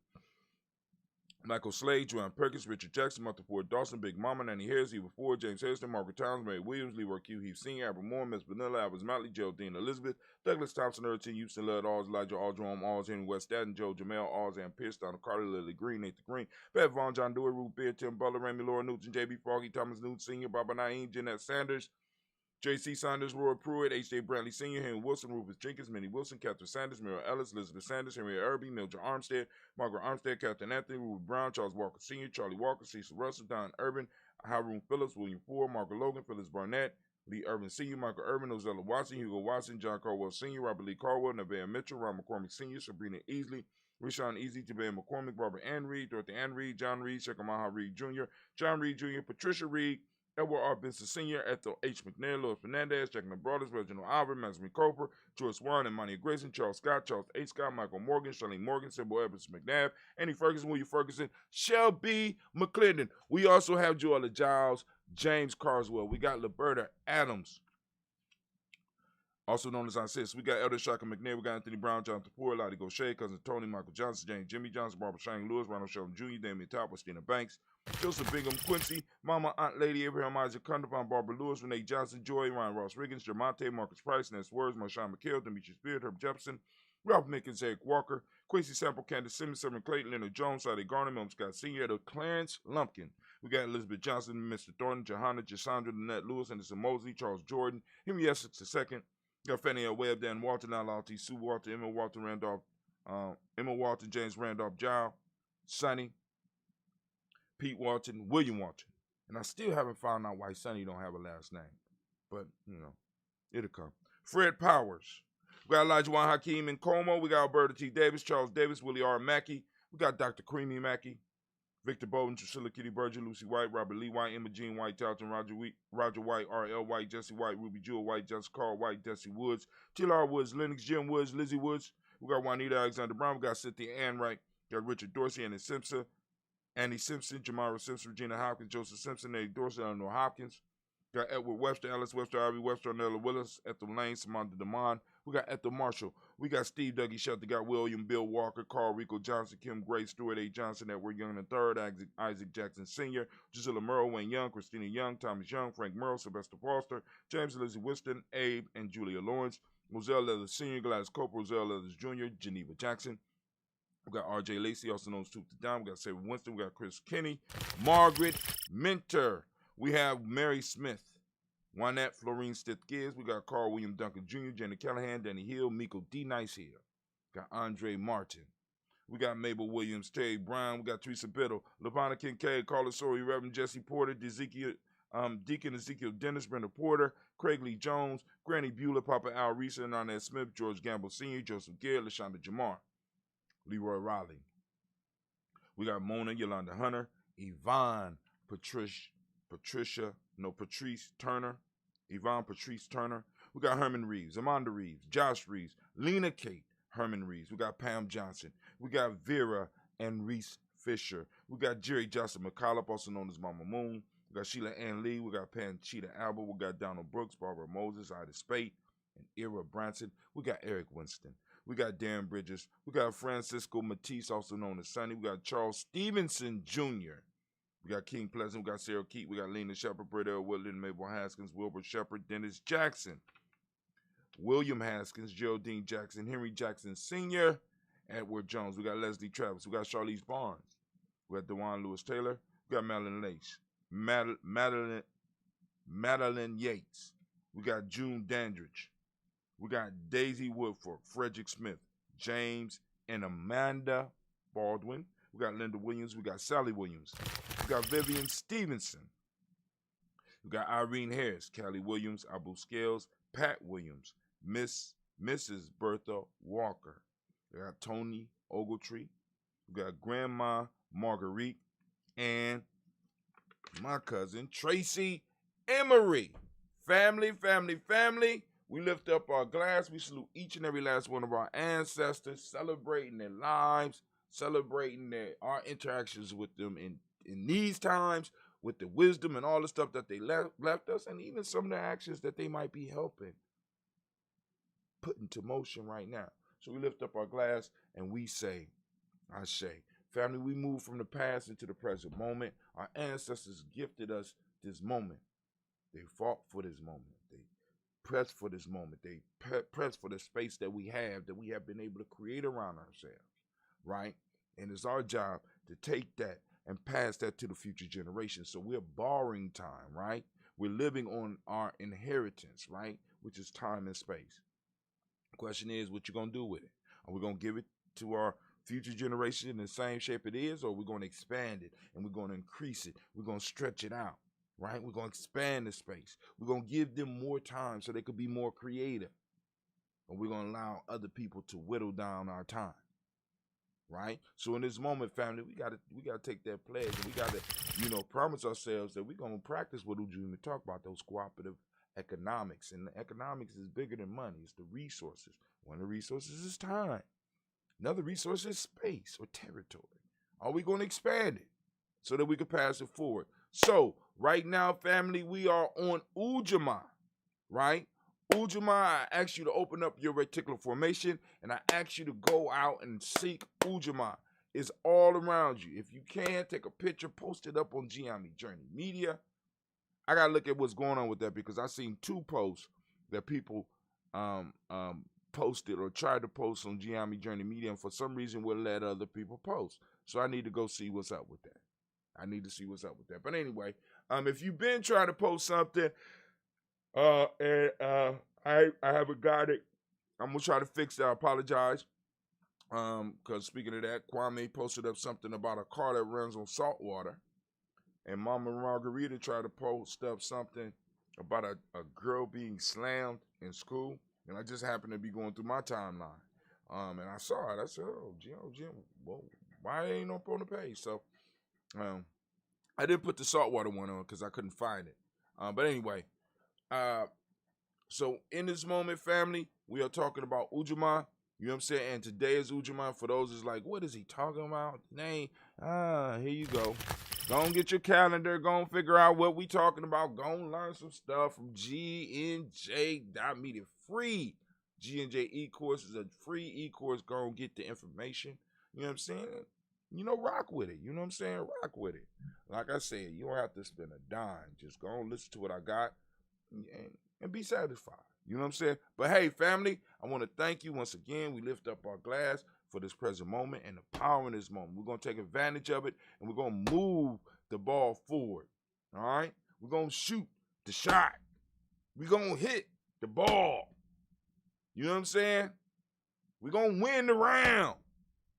Michael Slade, Joanne Perkins, Richard Jackson, Martha Ford Dawson, Big Mama, Nanny Harris, Eva Ford, James Harrison, Margaret Towns, Mary Williams, Leroy Q. Heath Sr., Albert Moore, Miss Vanilla, Albert Motley, Geraldine Elizabeth, Douglas Thompson, Earl Houston, Lud Alls, Elijah All, Jerome Alls, Henry West Staten, Joe Jamel Alls, Ann Pierce, Donald Carter, Lily Green, Nathan Green, Pat Vaughn, John Dewey, Ruth Beard, Tim Butler, Ramy Laura Newton, J.B. Froggy, Thomas Newton Sr., Barbara Naeem, Jeanette Sanders, J.C. Saunders, Roy Pruitt, H.J. Brantley Sr., Henry Wilson, Rufus Jenkins, Minnie Wilson, Catherine Sanders, Muriel Ellis, Elizabeth Sanders, Henry Irby, Mildred Armstead, Margaret Armstead, Captain Anthony, Ruby Brown, Charles Walker Sr., Charlie Walker, Cecil Russell, Don Urban, Hiram Phillips, William Ford, Margaret Logan, Phyllis Barnett, Lee Urban Sr., Michael Urban, Ozella Watson, Hugo Watson, John Caldwell Sr., Robert Lee Caldwell, Nevaeh Mitchell, Ron McCormick Sr., Sabrina Easley, Rashawn Easy, Jabez McCormick, Barbara Ann Reed, Dorothy Ann Reed, John Reed, Shekamaha Reed Jr., John Reed Jr., Patricia Reed, Edward R. Benson Sr., Ethel H. McNair, Louis Fernandez, Jack Brothers, Reginald Albert, Maxine Cooper, Joyce Warren, and Monty Grayson, Charles Scott, Charles H. Scott, Michael Morgan, Charlene Morgan, Sybil Evans McNabb, Annie Ferguson, William Ferguson, Shelby McClendon. We also have Joella Giles, James Carswell. We got Liberta Adams, also known as Aunt Sis. We got Elder Shaka McNair. We got Anthony Brown, Jonathan Poor, Lottie Gaucher, Cousin Tony, Michael Johnson, James Jimmy Johnson, Barbara Shang Lewis, Ronald Sheldon Jr., Damian Top, Christina Banks, Joseph Bingham, Quincy, Mama, Aunt Lady, Abraham Isaac Cunderfine, Barbara Lewis, Renee Johnson, Joy, Ryan Ross Riggins, Jermonte, Marcus Price, Ness Words, Marshawn McHale, Demetrius Beard, Herb Jefferson, Ralph Mickens, Eric Walker, Quincy Sample, Candace Simmons, Severn Clayton, Leonard Jones, Sade Garner, Milton Scott Sr., Edward Clarence Lumpkin. We got Elizabeth Johnson, Mr. Thornton, Johanna, Jasandra, Lynette Lewis, Anderson Mosley, Charles Jordan, Henry Essex II, got Fannie L. Webb, Dan Walton, Al T. Sue Walton, Emma Walton, Emma Walton, James Randolph Giles, Sonny, Pete Walton, William Walton. And I still haven't found out why Sonny don't have a last name. But, it'll come. Fred Powers. We got Elijah Juan Hakeem in Como. We got Alberta T. Davis, Charles Davis, Willie R. Mackey. We got Dr. Creamy Mackey, Victor Bowden, Drusilla Kitty Berger, Lucy White, Robert Lee White, Emma Jean White, Talton, Roger White, R.L. White, Jesse White, Ruby Jewel White, Jessica Carl White, Jesse Woods, T.L.R. Woods, Lennox, Jim Woods, Lizzie Woods. We got Juanita Alexander Brown. We got Cynthia Ann Wright. We got Richard Dorsey, Annie Simpson, Jamara Simpson, Regina Hopkins, Joseph Simpson, Eddie Dorsey, Eleanor Hopkins. We got Edward Webster, Alice Webster, Ivy Webster, Nella Willis, Ethel Lane, Samantha DeMond. We got Ethel Marshall. We got Steve Dougie Shelton. Got William Bill Walker, Carl Rico Johnson, Kim Gray, Stuart A. Johnson, Edward Young III, Isaac Jackson Sr., Gisela Merle, Wayne Young, Christina Young, Thomas Young, Frank Merle, Sylvester Foster, James and Lizzie Winston, Abe and Julia Lawrence, Roselle Leathers Sr., Gladys Cope, Roselle Leathers Jr., Geneva Jackson. We got R.J. Lacey, also known as Tooth to Dime. We got Sarah Winston. We got Chris Kinney, Margaret Minter. We have Mary Smith, Juanette Florine Stith Gibbs. We got Carl William Duncan Jr., Jenny Callahan, Danny Hill, Miko D. Nice Hill. Got Andre Martin. We got Mabel Williams, Terry Brown. We got Teresa Biddle, Lavonna Kincaid, Carla Sori, Reverend Jesse Porter, Deacon Ezekiel Dennis, Brenda Porter, Craig Lee Jones, Granny Beulah, Papa Al Reese, Arnett Smith, George Gamble Sr., Joseph Garrett, LaShonda Jamar, Leroy Riley. We got Mona Yolanda Hunter, Yvonne Patrice Turner, Yvonne Patrice Turner. We got Herman Reeves, Amanda Reeves, Josh Reeves, Lena Kate, Herman Reeves. We got Pam Johnson. We got Vera and Reese Fisher. We got Jerry Johnson McCollop, also known as Mama Moon. We got Sheila Ann Lee. We got Panchita Albert. We got Donald Brooks, Barbara Moses, Ida Spate, and Ira Branson. We got Eric Winston. We got Darren Bridges. We got Francisco Matisse, also known as Sonny. We got Charles Stevenson Jr. We got King Pleasant. We got Sarah Keat. We got Lena Shepard, Britt L. Woodland, Mabel Haskins, Wilbur Shepard, Dennis Jackson, William Haskins, Geraldine Jackson, Henry Jackson Sr., Edward Jones. We got Leslie Travis. We got Charlize Barnes. We got DeJuan Lewis Taylor. We got Madeline Lace. Madeline Yates. We got June Dandridge. We got Daisy Woodfork, Frederick Smith, James and Amanda Baldwin. We got Linda Williams. We got Sally Williams. We got Vivian Stevenson. We got Irene Harris, Kelly Williams, Abu Scales, Pat Williams, Mrs. Bertha Walker. We got Tony Ogletree. We got Grandma Marguerite and my cousin Tracy Emery. Family, family, family. We lift up our glass. We salute each and every last one of our ancestors, celebrating their lives, celebrating our interactions with them in these times, with the wisdom and all the stuff that they left us, and even some of the actions that they might be helping put into motion right now. So we lift up our glass and we say, Ashe. Family, we move from the past into the present moment. Our ancestors gifted us this moment. They fought for this moment. They pressed for this moment. They pressed for the space that we have been able to create around ourselves, right? And it's our job to take that and pass that to the future generations. So we're borrowing time, right? We're living on our inheritance, right? Which is time and space. The question is, what you going to do with it? Are we going to give it to our future generation in the same shape it is, or we're going to expand it and we're going to increase it? We're going to stretch it out, right? We're going to expand the space. We're going to give them more time so they could be more creative. And we're going to allow other people to whittle down our time, right? So in this moment, family, we got to take that pledge, and we got to, promise ourselves that we're going to practice what Ujamaa talk about, those cooperative economics. And the economics is bigger than money. It's the resources. One of the resources is time. Another resource is space or territory. Are we going to expand it so that we can pass it forward? So right now, family, we are on Ujamaa, right? Ujamaa, I ask you to open up your reticular formation, and I ask you to go out and seek Ujamaa. It's all around you. If you can, take a picture, post it up on Ujamaa Journey Media. I got to look at what's going on with that, because I seen 2 posts that people posted or tried to post on Ujamaa Journey Media, and for some reason will let other people post. So I need to go see what's up with that. But anyway, if you've been trying to post something, and I haven't got it, I'm gonna try to fix that. I apologize. Because speaking of that, Kwame posted up something about a car that runs on salt water, and Mama Margarita tried to post up something about a girl being slammed in school, and I just happened to be going through my timeline, and I saw it. I said, "Oh, Jim, whoa, why ain't up on the page?" So, I didn't put the saltwater one on because I couldn't find it. But anyway, so in this moment, family, we are talking about Ujamaa. You know what I'm saying? And today is Ujamaa. For those who's like, what is he talking about? Name? Here you go. Go and get your calendar. Go and figure out what we talking about. Go and learn some stuff from GNJ.media. Free GNJ e-course is a free e-course. Go and get the information. You know what I'm saying? Rock with it. You know what I'm saying? Rock with it. Like I said, you don't have to spend a dime. Just go and listen to what I got and be satisfied. You know what I'm saying? But hey, family, I want to thank you once again. We lift up our glass for this present moment and the power in this moment. We're going to take advantage of it, and we're going to move the ball forward. All right? We're going to shoot the shot. We're going to hit the ball. You know what I'm saying? We're going to win the round.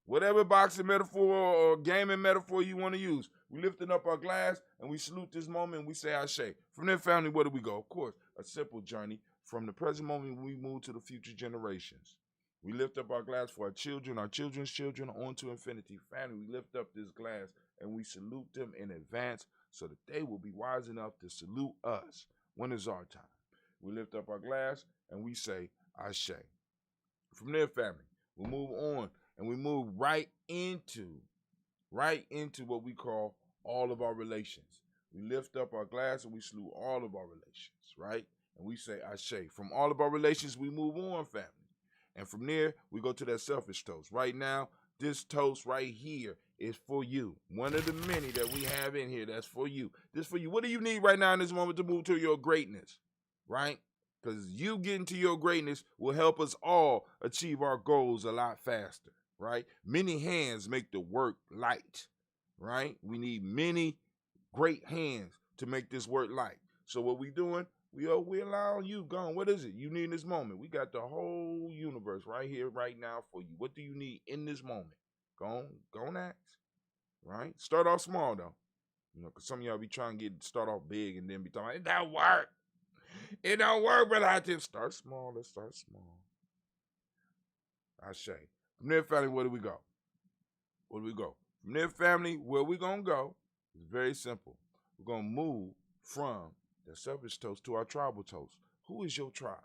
Whatever boxing metaphor or gaming metaphor you want to use. We lifting up our glass and we salute this moment and we say Ashe. From there, family, where do we go? Of course, a simple journey. From the present moment, we move to the future generations. We lift up our glass for our children, our children's children, on to infinity. Family, we lift up this glass and we salute them in advance so that they will be wise enough to salute us when it's our time. We lift up our glass and we say Ashe. From there, family, we move on. And we move right into what we call all of our relations. We lift up our glass and we salute all of our relations, right? And we say Ashe. From all of our relations, we move on, family. And from there, we go to that selfish toast. Right now, this toast right here is for you. One of the many that we have in here, that's for you. This for you. What do you need right now in this moment to move to your greatness, right? Because you getting to your greatness will help us all achieve our goals a lot faster. Right? Many hands make the work light, right? We need many great hands to make this work light. So what we doing? We allowing you. Go on. What is it you need in this moment? We got the whole universe right here, right now for you. What do you need in this moment? Go on, ask. Right? Start off small though. You know, because some of y'all be trying to start off big and then be talking, it don't work. It don't work, but I just start small. Let's start small. I say. From there, family, where do we go? Where do we go? From there, family, where we going to go is very simple. We're going to move from the selfish toast to our tribal toast. Who is your tribe?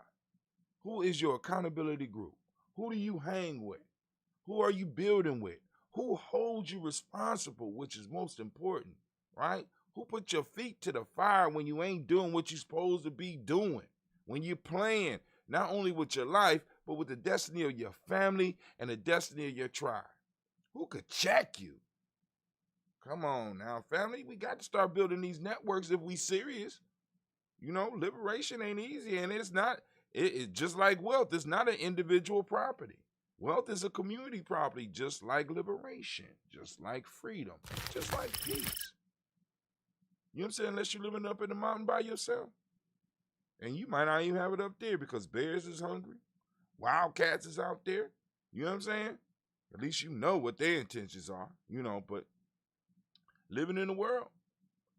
Who is your accountability group? Who do you hang with? Who are you building with? Who holds you responsible, which is most important, right? Who put your feet to the fire when you ain't doing what you're supposed to be doing? When you're playing, not only with your life, but with the destiny of your family and the destiny of your tribe. Who could check you? Come on now, family. We got to start building these networks if we serious. You know, liberation ain't easy, and it's not. It's just like wealth. It's not an individual property. Wealth is a community property, just like liberation, just like freedom, just like peace. You know what I'm saying? Unless you're living up in the mountain by yourself. And you might not even have it up there because bears is hungry. Wildcats is out there. You know what I'm saying? At least you know what their intentions are, you know, but living in the world,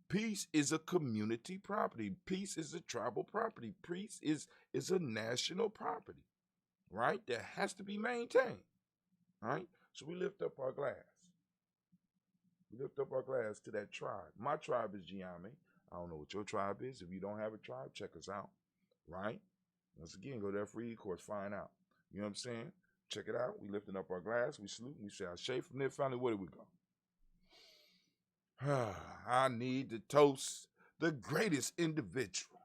peace is a community property. Peace is a tribal property. Peace is a national property, right? That has to be maintained, right? So we lift up our glass. We lift up our glass to that tribe. My tribe is Ujamaa. I don't know what your tribe is. If you don't have a tribe, check us out, right? Once again, go there for e-course, find out. You know what I'm saying? Check it out. We lifting up our glass. We salute. We say, Ashe. From there, finally, where do we go? I need to toast the greatest individual,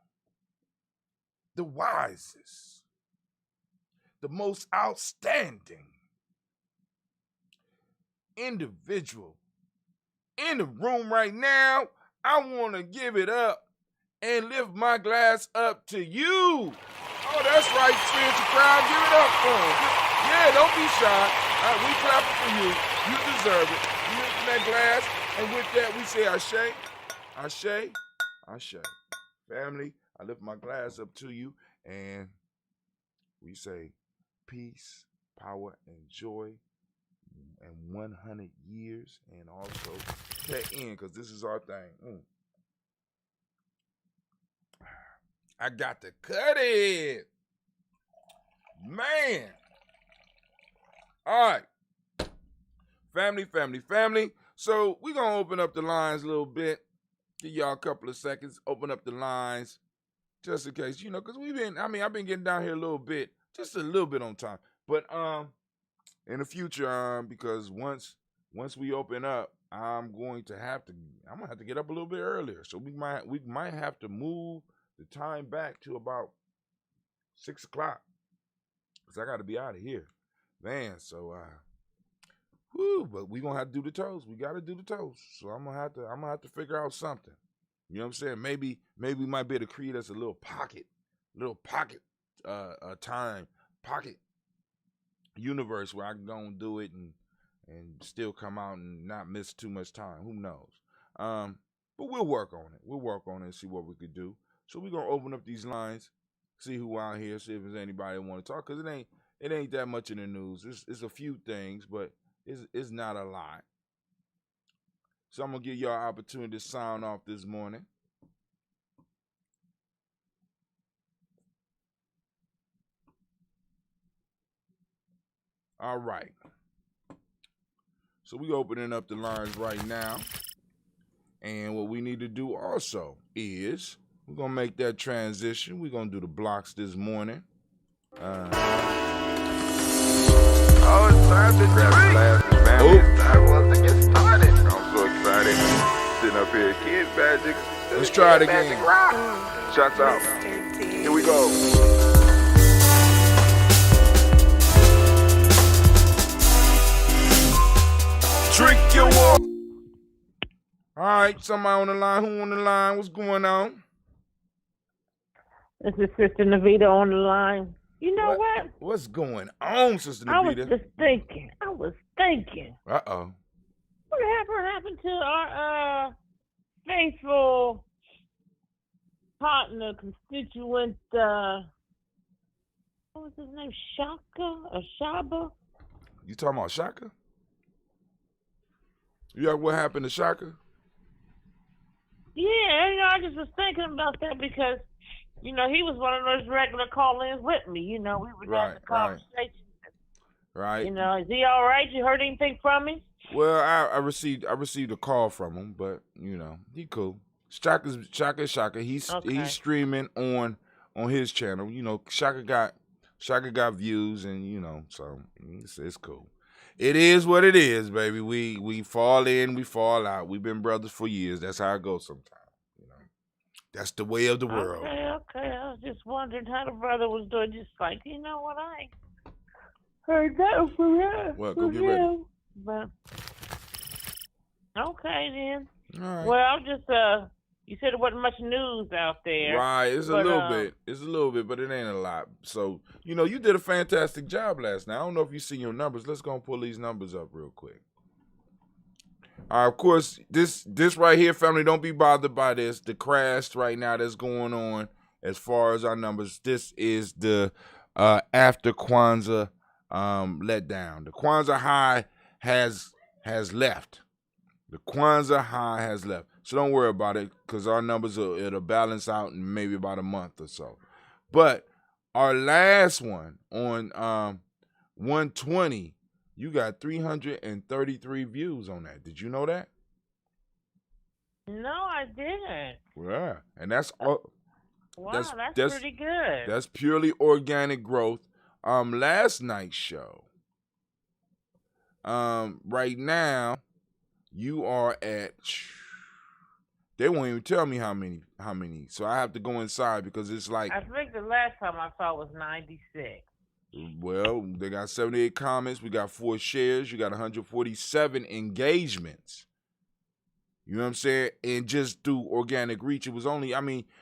the wisest, the most outstanding individual in the room right now. I want to give it up and lift my glass up to you. Oh, that's right, spiritual crowd. Give it up for him. Yeah, don't be shy. We clapping for you. You deserve it. You lifting that glass, and with that, we say Ashe, Ashe, Ashe. Family, I lift my glass up to you, and we say peace, power, and joy, and 100 years, and also cut in, because this is our thing. I got to cut it. Man. All right. Family. So we're going to open up the lines a little bit. Give y'all a couple of seconds. Open up the lines. Just in case, you know, because I've been getting down here a little bit. Just a little bit on time. But in the future, because once we open up, I'm gonna have to get up a little bit earlier. So we might have to move the time back to about 6 o'clock. Because I gotta be out of here. Man, so but we gonna have to do the toast. We gotta do the toast. So I'm gonna have to figure out something. You know what I'm saying? Maybe we might be able to create us a little pocket time, pocket universe where I can go and do it and still come out and not miss too much time. Who knows? But we'll work on it. We'll work on it and see what we could do. So we're gonna open up these lines, see who out here, see if there's anybody that want to talk, because it ain't that much in the news. It's a few things, but it's not a lot. So I'm gonna give y'all an opportunity to sign off this morning. All right. So we opening up the lines right now. And what we need to do also is we're going to make that transition. We're going to do the blocks this morning. Oh, it's time to grab the glasses, man. It's time for us to get started. I'm so excited. Sitting up here, Kids Magic. Let's try it again. Shots out. Here we go. Drink your water. All right, somebody on the line. Who on the line? What's going on? This is Sister Navita on the line. You know what? What's going on, Sister Navita? I was just thinking. Uh-oh. What happened to our faithful partner, constituent, what was his name? Shaka or Shaba? You talking about Shaka? Yeah, what happened to Shaka? Yeah, I just was thinking about that because, he was one of those regular call-ins with me. We were having a conversation. Right. Is he all right? You heard anything from him? Well, I received a call from him, but he cool. Shaka. He's streaming on his channel. Shaka got views, and so it's cool. It is what it is, baby. We fall in, we fall out. We've been brothers for years. That's how it goes sometimes. That's the way of the world. Okay. I was just wondering how the brother was doing. Just like, you know what, I ain't heard that from him. Well, go get ready. But okay then. All right. Well, just you said there wasn't much news out there. Right, it's a little bit. It's a little bit, but it ain't a lot. So, you did a fantastic job last night. I don't know if you seen your numbers. Let's go and pull these numbers up real quick. Of course, this right here, family, don't be bothered by this. The crash right now that's going on as far as our numbers. This is the after Kwanzaa letdown. The Kwanzaa high has left. The Kwanzaa high has left. So don't worry about it because our numbers it'll balance out in maybe about a month or so. But our last one on 120, you got 333 views on that. Did you know that? No, I didn't. Yeah, and that's all. Wow, that's pretty good. That's purely organic growth. Last night's show. Right now, you are at. They won't even tell me how many. So I have to go inside because it's like. I think the last time I saw was 96. Well, they got 78 comments. We got 4 shares. You got 147 engagements. You know what I'm saying? And just through organic reach, it was only.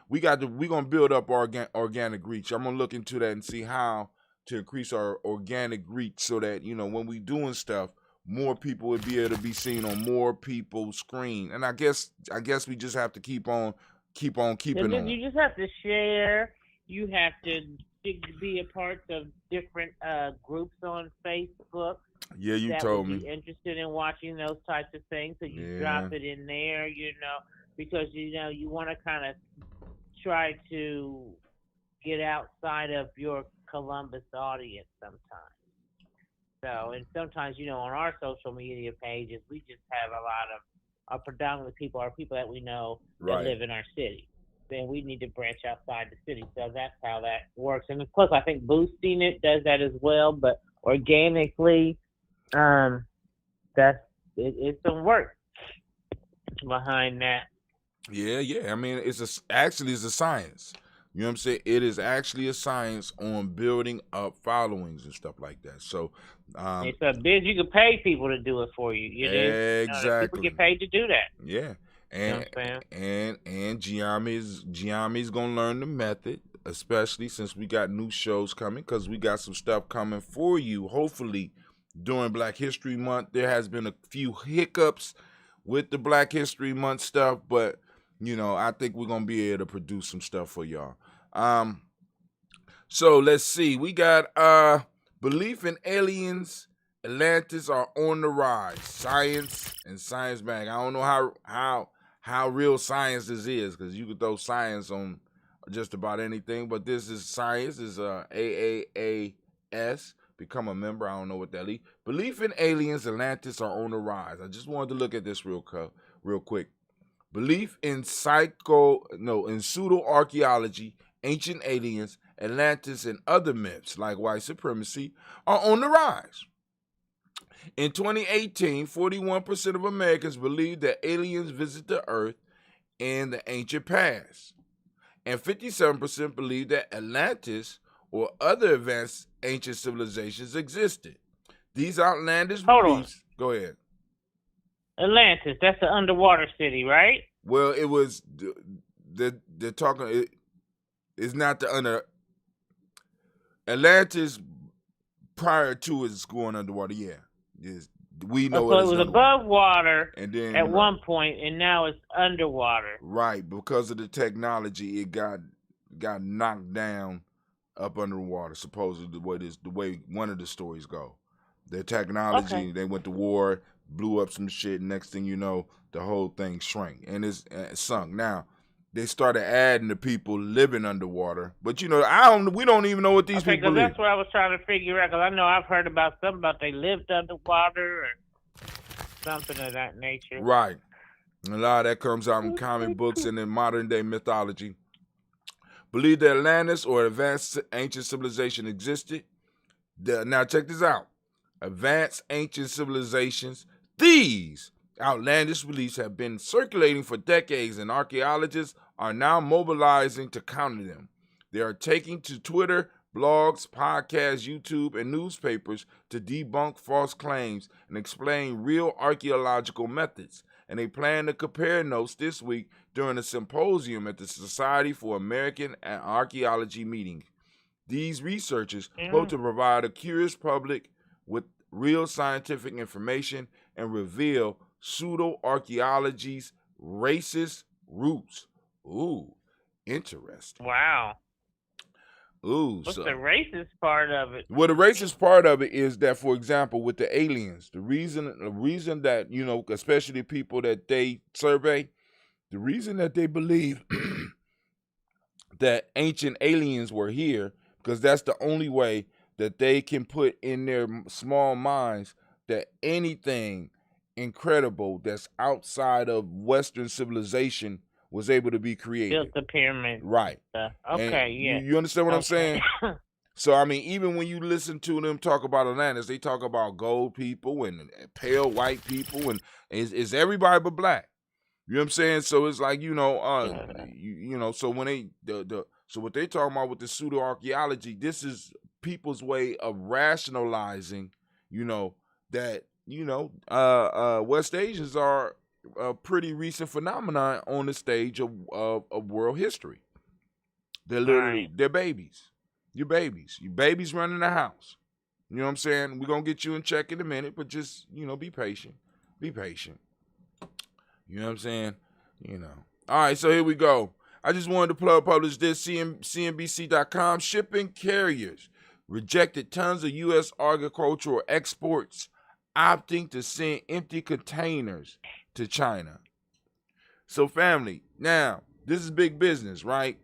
We're gonna build up organic reach. I'm gonna look into that and see how to increase our organic reach so that when we doing stuff, more people would be able to be seen on more people's screen. And I guess we just have to keep on keeping on. You just have to share. You have to be a part of different groups on Facebook. Yeah, you told me. Be interested in watching those types of things, so you drop it in there. Because you want to kind of try to get outside of your Columbus audience sometimes. So, and sometimes, on our social media pages, we just have a lot of our predominant people are people that we know that live in our city. Then we need to branch outside the city. So that's how that works. And of course, I think boosting it does that as well. But organically, it's some work behind that. Yeah. It's actually a science. You know what I'm saying? It is actually a science on building up followings and stuff like that. So it's a biz. You can pay people to do it for you. Exactly. People get paid to do that. Yeah. And Giami's gonna learn the method, especially since we got new shows coming, because we got some stuff coming for you. Hopefully, during Black History Month, there has been a few hiccups with the Black History Month stuff, but I think we're gonna be able to produce some stuff for y'all. So let's see. We got belief in aliens. Atlantis are on the rise. Science and Science Bank. I don't know how real science this is, because you could throw science on just about anything, but this is science. This is AAAS. Become a member. I don't know what that is. Belief in aliens. Atlantis are on the rise. I just wanted to look at this real quick. Belief in pseudo-archaeology, ancient aliens, Atlantis, and other myths like white supremacy are on the rise. In 2018, 41% of Americans believed that aliens visit the Earth in the ancient past. And 57% believed that Atlantis or other advanced ancient civilizations existed. These outlandish beliefs... Go ahead. Atlantis, that's the underwater city, right? Well, it was... They're talking... It's not the under... Atlantis, prior to it's going underwater, yeah. we know So what it it's was going to above water and then at one point, and now it's underwater. Right, because of the technology, it got knocked down up underwater. Supposedly, the way one of the stories go. The technology, they went to war, blew up some shit. Next thing you know, the whole thing shrank and it's sunk. Now they started adding the people living underwater, but we don't even know what these people because live. that's what I was trying to figure out. Because I know I've heard about something about they lived underwater or something of that nature. Right. A lot of that comes out in comic books and in modern day mythology. Believe that Atlantis or advanced ancient civilization existed. Now check this out. Advanced ancient civilizations. These outlandish beliefs have been circulating for decades, and archaeologists are now mobilizing to counter them. They are taking to Twitter, blogs, podcasts, YouTube, and newspapers to debunk false claims and explain real archaeological methods. And they plan to compare notes this week during a symposium at the Society for American Archaeology meeting. These researchers hope to provide a curious public with real scientific information and reveal pseudo-archaeology's racist roots. Ooh, interesting. Wow. Ooh, what's the racist part of it? Well, the racist part of it is that, for example, with the aliens, the reason that, especially people that they survey, the reason that they believe that ancient aliens were here, because that's the only way that they can put in their small minds that anything incredible that's outside of Western civilization was able to be created. Built the pyramid. Right. Okay, yeah. You understand what I'm saying? So, I mean, even when you listen to them talk about Atlantis, they talk about gold people and pale white people, and it's everybody but black. You know what I'm saying? So it's like, so when so what they talking about with the pseudo archaeology, this is people's way of rationalizing, that West Asians are a pretty recent phenomenon on the stage of world history. They're literally they're babies. You're babies. You babies running the house. You know what I'm saying? We're gonna get you in check in a minute, but just be patient. Be patient. You know what I'm saying? All right, so here we go. I just wanted to publish this. CNBC.com. Shipping carriers rejected tons of U.S. agricultural exports, opting to send empty containers to China. So, family, now, this is big business, right?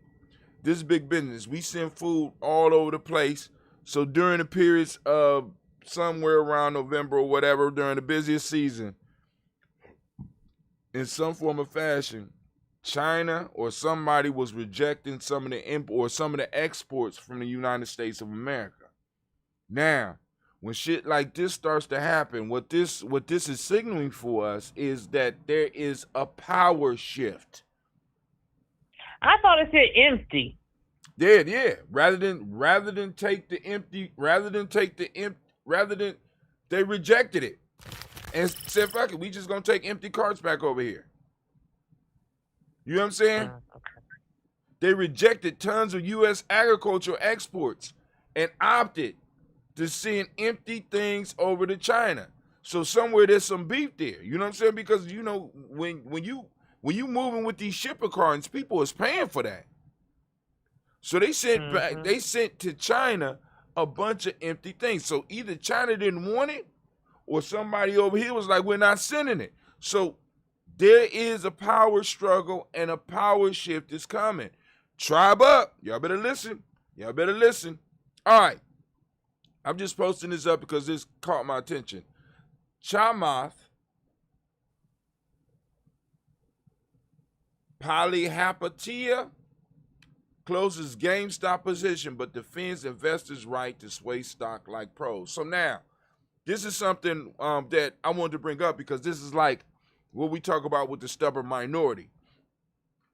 This is big business. We send food all over the place. So, during the periods of somewhere around November or whatever, during the busiest season, in some form or fashion, China or somebody was rejecting some of the exports from the United States of America. Now, when shit like this starts to happen, what this is signaling for us is that there is a power shift. I thought it said empty. Yeah. They rejected it and said, "Fuck it, we just gonna take empty carts back over here." You know what I'm saying? Okay. They rejected tons of U.S. agricultural exports and opted to send empty things over to China. So somewhere there's some beef there. You know what I'm saying? Because when you moving with these shipper carts, people is paying for that. So they sent back. They sent to China a bunch of empty things. So either China didn't want it, or somebody over here was like, "We're not sending it." So there is a power struggle and a power shift is coming. Tribe up. Y'all better listen. All right. I'm just posting this up because this caught my attention. Chamath Palihapitiya closes GameStop position but defends investors' right to sway stock like pros. So now, this is something that I wanted to bring up because this is like what we talk about with the stubborn minority.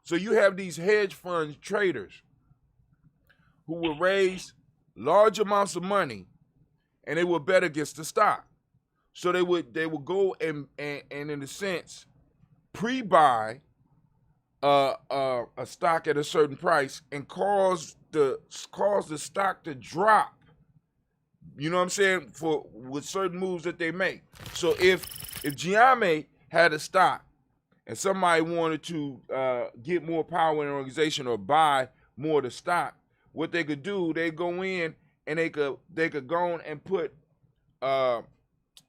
So you have these hedge fund traders who will raise large amounts of money and they will bet against the stock. So they would go and in a sense pre-buy a stock at a certain price and cause the stock to drop You know what I'm saying? With certain moves that they make. So if Ujamaa had a stock and somebody wanted to get more power in an organization or buy more of the stock, what they could do, they go in and they could go on and put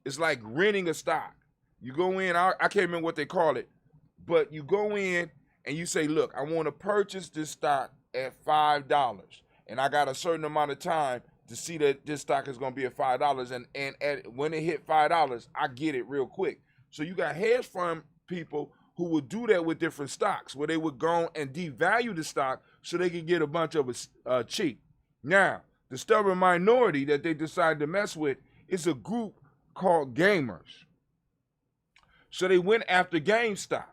it's like renting a stock. You go in, I can't remember what they call it, but you go in and you say, look, I want to purchase this stock at $5, and I got a certain amount of time to see that this stock is going to be at $5, and when it hit $5, I get it real quick. So you got hedge fund people who would do that with different stocks, where they would go and devalue the stock so they could get a bunch of it cheap. Now, the stubborn minority that they decided to mess with is a group called gamers. So they went after GameStop.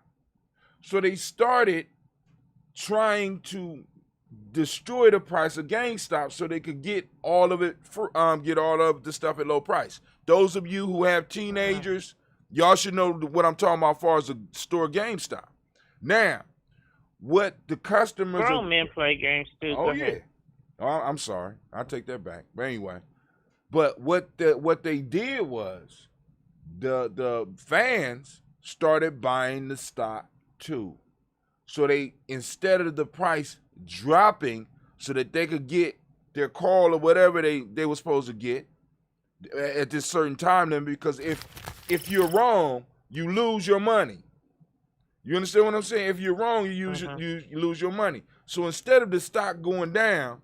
So they started trying to destroy the price of GameStop so they could get all of it get all of the stuff at low price. Those of you who have teenagers, y'all should know what I'm talking about as far as the store GameStop. Now, what the customers grown men play games too. Oh yeah. Oh, I'm sorry. I take that back. But anyway, but what they did was the fans started buying the stock too. So they, instead of the price dropping so that they could get their call or whatever they were supposed to get at this certain time, then, because if you're wrong, you lose your money. You understand what I'm saying? If you're wrong, you lose your money. So instead of the stock going down,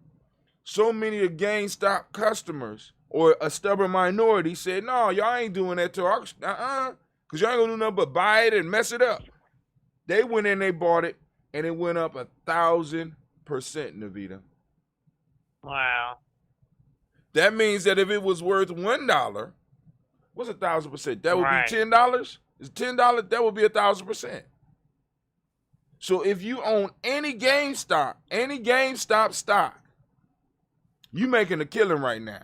so many of the GameStop customers or a stubborn minority said, no, y'all ain't doing that to us. Because y'all ain't gonna do nothing but buy it and mess it up. They went in, they bought it, and it went up 1,000%, Navita. Wow. That means that if it was worth $1, what's 1,000%? That would be $10. Is $10? That would be 1,000%. So if you own any GameStop stock, you making a killing right now.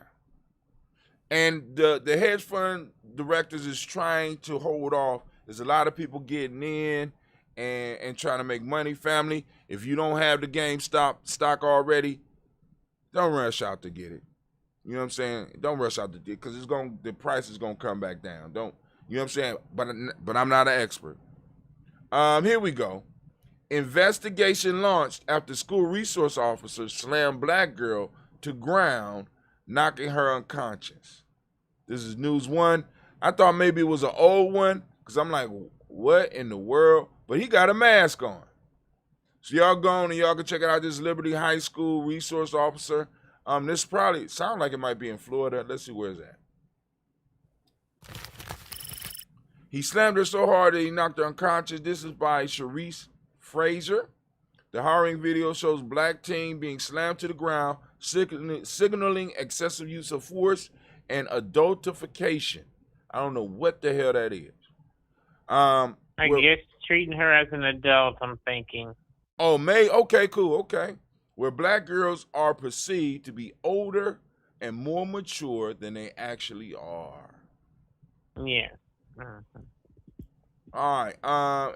And the hedge fund directors is trying to hold off. There's a lot of people getting in and trying to make money. Family, if you don't have the GameStop stock already, don't rush out to get it. You know what I'm saying? Don't rush out to get it because the price is gonna come back down. Don't, you know what I'm saying? But I'm not an expert. Here we go. Investigation launched after school resource officer slammed black girl to ground, knocking her unconscious. This is News One. I thought maybe it was an old one because I'm like, what in the world? But he got a mask on. So y'all go on and y'all can check it out. This Liberty High School resource officer. This probably sounds like it might be in Florida. Let's see where it's at. He slammed her so hard that he knocked her unconscious. This is by Sharice Fraser. The harrowing video shows black teen being slammed to the ground, signaling excessive use of force and adultification. I don't know what the hell that is. I guess treating her as an adult, I'm thinking. Oh, okay, cool, okay. Where black girls are perceived to be older and more mature than they actually are. Yeah. All right,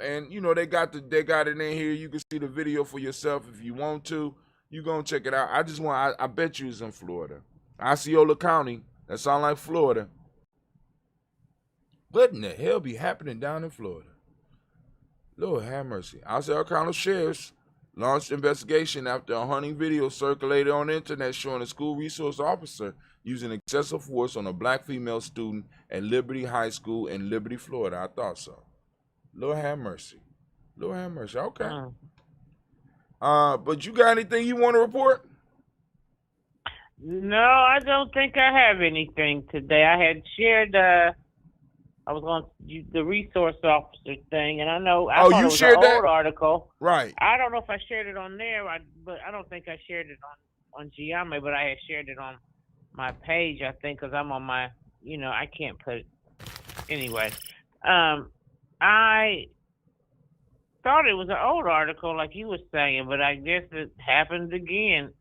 and you know they got it in here. You can see the video for yourself if you want to. You gonna check it out. I bet you it's in Florida, Osceola County. That sound like Florida. What in the hell be happening down in Florida? Lord have mercy. Osceola County sheriffs launched investigation after a hunting video circulated on the internet showing a school resource officer using excessive force on a black female student at Liberty High School in Liberty, Florida. I thought so. Lord have mercy. Lord have mercy. Okay. But you got anything you want to report? No, I don't think I have anything today. I had shared I was on the resource officer thing, and I know I thought it was an old article. Right. I don't know if I shared it on there, but I don't think I shared it on Ujamaa, but I had shared it on my page, I think, because I'm on my, I can't put it. Anyway, I thought it was an old article, like you were saying, but I guess it happened again.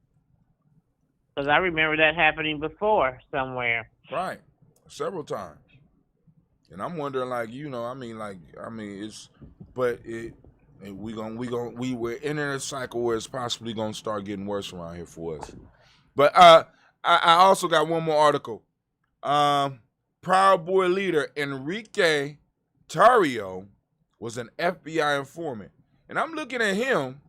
Because I remember that happening before somewhere. Right. Several times. And I'm wondering, we were in a cycle where it's possibly gonna start getting worse around here for us. But I also got one more article. Proud Boy leader Enrique Tarrio was an FBI informant. And I'm looking at him.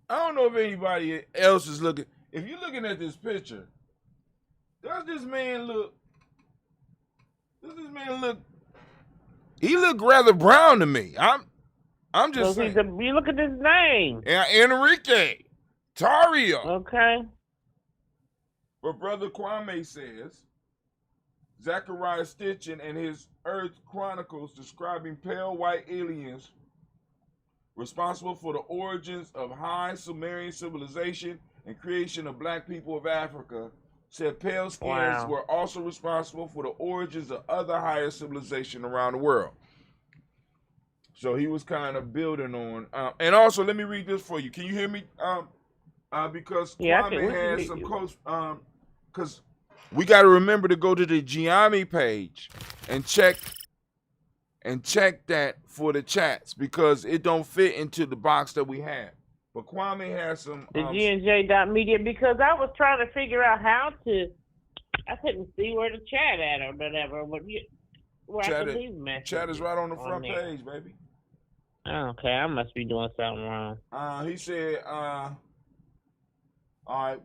I don't know if anybody else is looking. If you're looking at this picture, does this man look? He looked rather brown to me. I'm just saying. You look at his name. Enrique Tarrio. Okay. But Brother Kwame says, Zechariah Stitchin and his Earth Chronicles describing pale white aliens responsible for the origins of high Sumerian civilization and creation of black people of Africa, said pale skins were also responsible for the origins of other higher civilization around the world. So he was kind of building on, and also let me read this for you. Can you hear me? Because Kwame has some close, because we got to remember to go to the Ujamaa page and check that for the chats because it don't fit into the box that we have. But Kwame has some the GNJ.media because I was trying to figure out how to. I couldn't see where to chat at or whatever. But where I could leave messages. Chat is right on the front page, baby. Okay, I must be doing something wrong. He said, all right,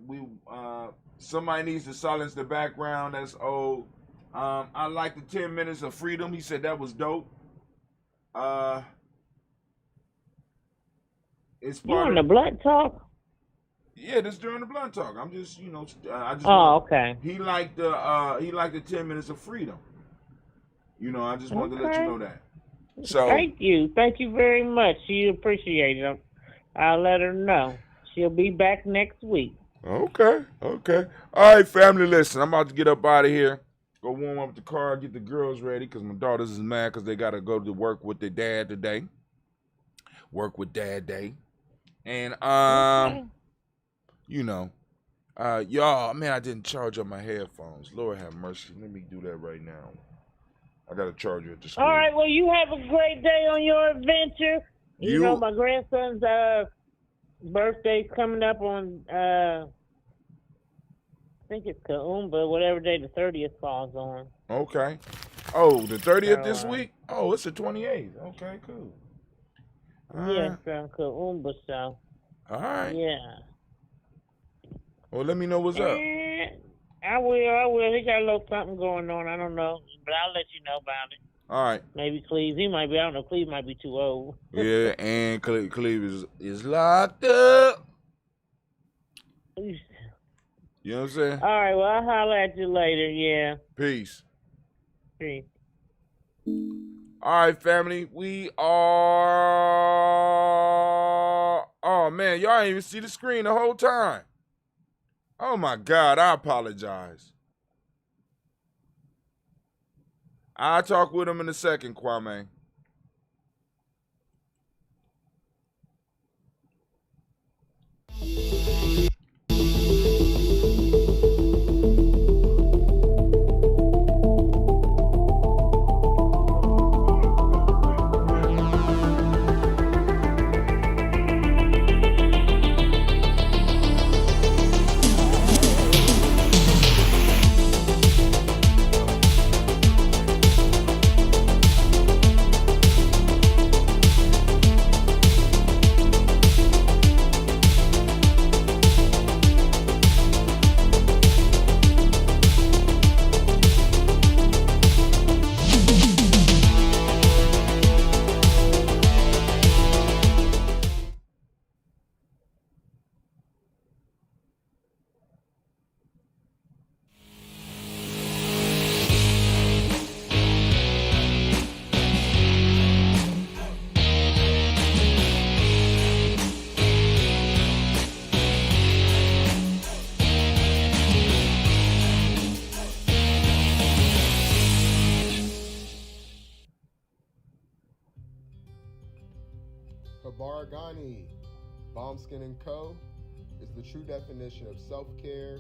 somebody needs to silence the background. That's old. I like the 10 minutes of freedom. He said that was dope. It's part of the Blunt Talk? Yeah, this during the Blunt Talk. I'm just, I just. Okay. He liked the 10 minutes of freedom. I just wanted to let you know that. So thank you very much. She appreciates it. I'll let her know. She'll be back next week. Okay. All right, family. Listen, I'm about to get up out of here. Go warm up the car, get the girls ready, because my daughters is mad because they got to go to work with their dad today. Work with Dad Day. And, y'all, man, I didn't charge up my headphones. Lord have mercy. Let me do that right now. I got to charge you at the school. All right, well, you have a great day on your adventure. You know, my grandson's birthday's coming up on, I think it's Kaumba, whatever day the 30th falls on. Okay. Oh, the 30th this week? Oh, it's the 28th. Okay, cool. Yes, from Kaumba, so. All right. Yeah. Well, let me know what's up. I will. He got a little something going on. I don't know, but I'll let you know about it. All right. Maybe Cleve. He might be. I don't know. Cleve might be too old. Yeah, and Cleve is locked up. You know what I'm saying? All right. Well, I'll holler at you later. Yeah. Peace. Peace. All right, family. We are. Oh man, y'all ain't even see the screen the whole time. Oh my God, I apologize. I'll talk with him in a second, Kwame. Habaragani, Bombskin & Co. is the true definition of self-care,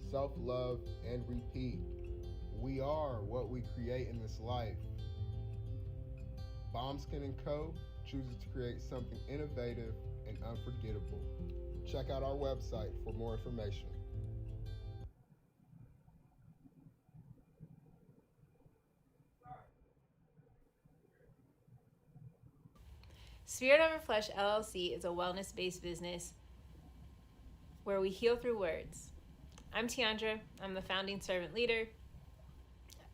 self-love, and repeat. We are what we create in this life. Bombskin & Co. chooses to create something innovative and unforgettable. Check out our website for more information. Spirit Over Flesh LLC is a wellness-based business where we heal through words. I'm Tiandra. I'm the founding servant leader.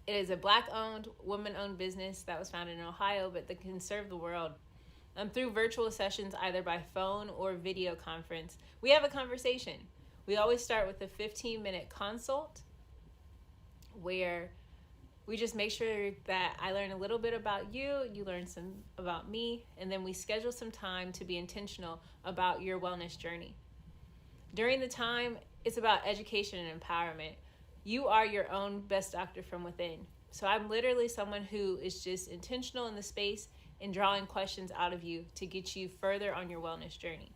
It is a Black-owned, woman-owned business that was founded in Ohio, but that can serve the world. Through virtual sessions, either by phone or video conference, we have a conversation. We always start with a 15-minute consult where we just make sure that I learn a little bit about you, you learn some about me, and then we schedule some time to be intentional about your wellness journey. During the time, it's about education and empowerment. You are your own best doctor from within. So I'm literally someone who is just intentional in the space and drawing questions out of you to get you further on your wellness journey.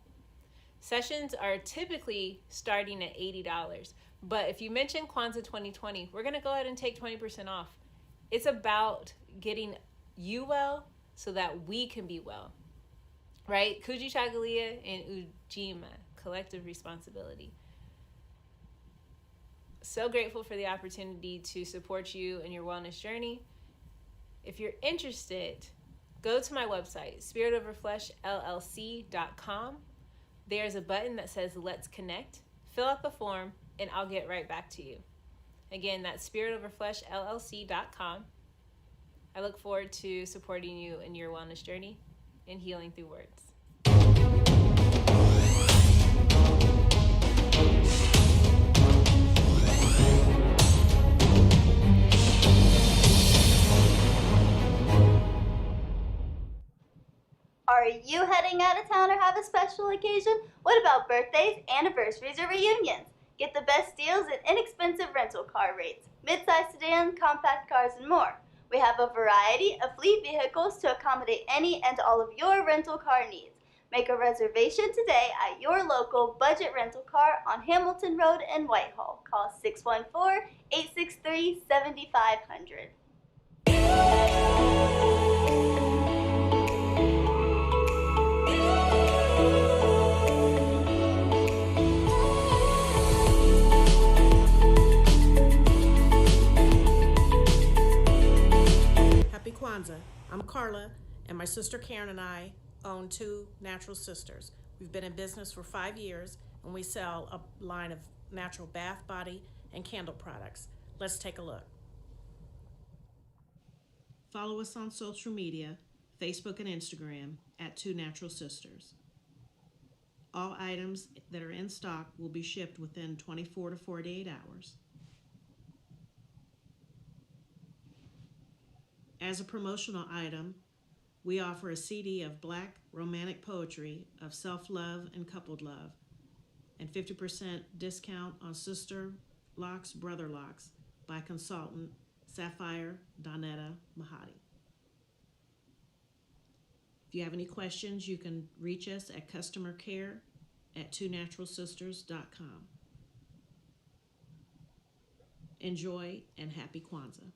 Sessions are typically starting at $80, but if you mention Kwanzaa 2020, we're gonna go ahead and take 20% off. It's about getting you well so that we can be well, right? Kujichagulia and Ujamaa, collective responsibility. So grateful for the opportunity to support you in your wellness journey. If you're interested, go to my website, spiritoverfleshllc.com. There's a button that says Let's Connect. Fill out the form and I'll get right back to you. Again, that's spiritoverfleshllc.com. I look forward to supporting you in your wellness journey and healing through words. Are you heading out of town or have a special occasion? What about birthdays, anniversaries, or reunions? Get the best deals and inexpensive rental car rates, mid-size sedan, compact cars, and more. We have a variety of fleet vehicles to accommodate any and all of your rental car needs. Make a reservation today at your local budget rental car on Hamilton Road in Whitehall. Call 614-863-7500. Happy Kwanzaa. I'm Carla, and my sister Karen and I own Two Natural Sisters. We've been in business for 5 years, and we sell a line of natural bath, body, and candle products. Let's take a look. Follow us on social media, Facebook and Instagram, at Two Natural Sisters. All items that are in stock will be shipped within 24 to 48 hours. As a promotional item, we offer a CD of Black romantic poetry of self-love and coupled love, and 50% discount on Sister Locks, Brother Locks by consultant Sapphire Donetta Mahadi. If you have any questions, you can reach us at customercare@twonaturalsisters.com. Enjoy and happy Kwanzaa.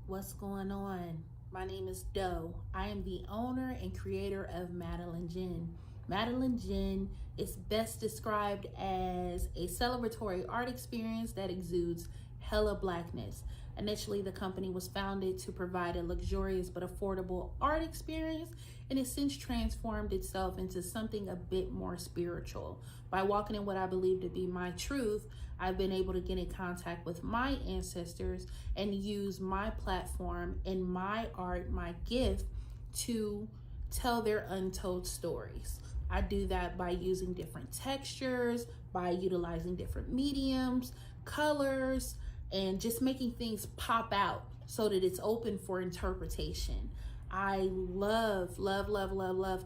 What's going on? My name is Doe. I am the owner and creator of Madeline Gin. Madeline Gin is best described as a celebratory art experience that exudes hella blackness. Initially, the company was founded to provide a luxurious but affordable art experience, and it's since transformed itself into something a bit more spiritual. By walking in what I believe to be my truth, I've been able to get in contact with my ancestors and use my platform and my art, my gift, to tell their untold stories. I do that by using different textures, by utilizing different mediums, colors, and just making things pop out so that it's open for interpretation. I love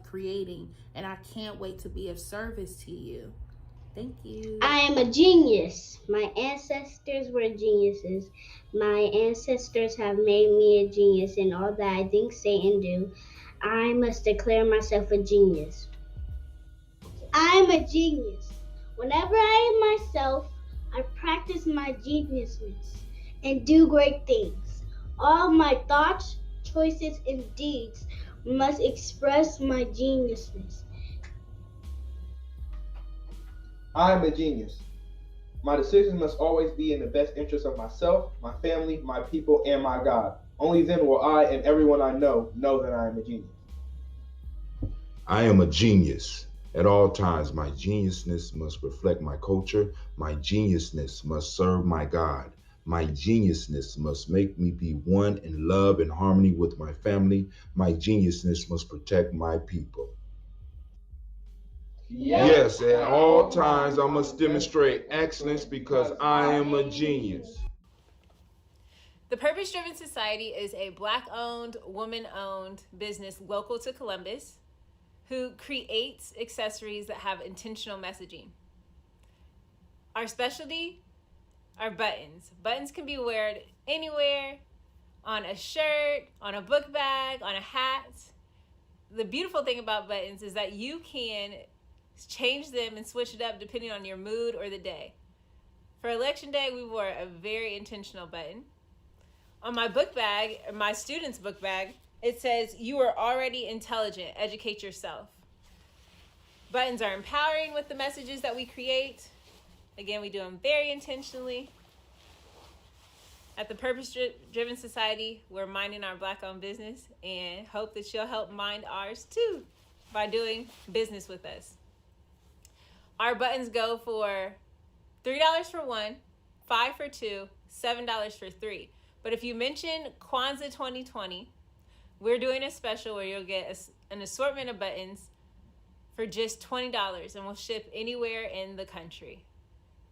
creating, and I can't wait to be of service to you. Thank you. I am a genius. My ancestors were geniuses. My ancestors have made me a genius in all that I think, say, and do. I must declare myself a genius. I'm a genius. Whenever I am myself, I practice my geniusness and do great things. All my thoughts, choices, and deeds must express my geniusness. I am a genius. My decisions must always be in the best interest of myself, my family, my people, and my God. Only then will I and everyone I know that I am a genius. I am a genius. At all times, my geniusness must reflect my culture. My geniusness must serve my God. My geniusness must make me be one in love and harmony with my family. My geniusness must protect my people. Yes, at all times I must demonstrate excellence because I am a genius. The Purpose Driven Society is a Black-owned, woman-owned business local to Columbus who creates accessories that have intentional messaging. Our specialty are buttons. Buttons can be worn anywhere, on a shirt, on a book bag, on a hat. The beautiful thing about buttons is that you can change them and switch it up depending on your mood or the day. For election day, we wore a very intentional button. On my book bag, my student's book bag, it says, "You are already intelligent, educate yourself." Buttons are empowering with the messages that we create. Again, we do them very intentionally. At the Purpose Driven Society, we're minding our Black-owned business and hope that you'll help mind ours too by doing business with us. Our buttons go for $3 for one, $5 for two, $7 for three. But if you mention Kwanzaa 2020, we're doing a special where you'll get an assortment of buttons for just $20, and we'll ship anywhere in the country.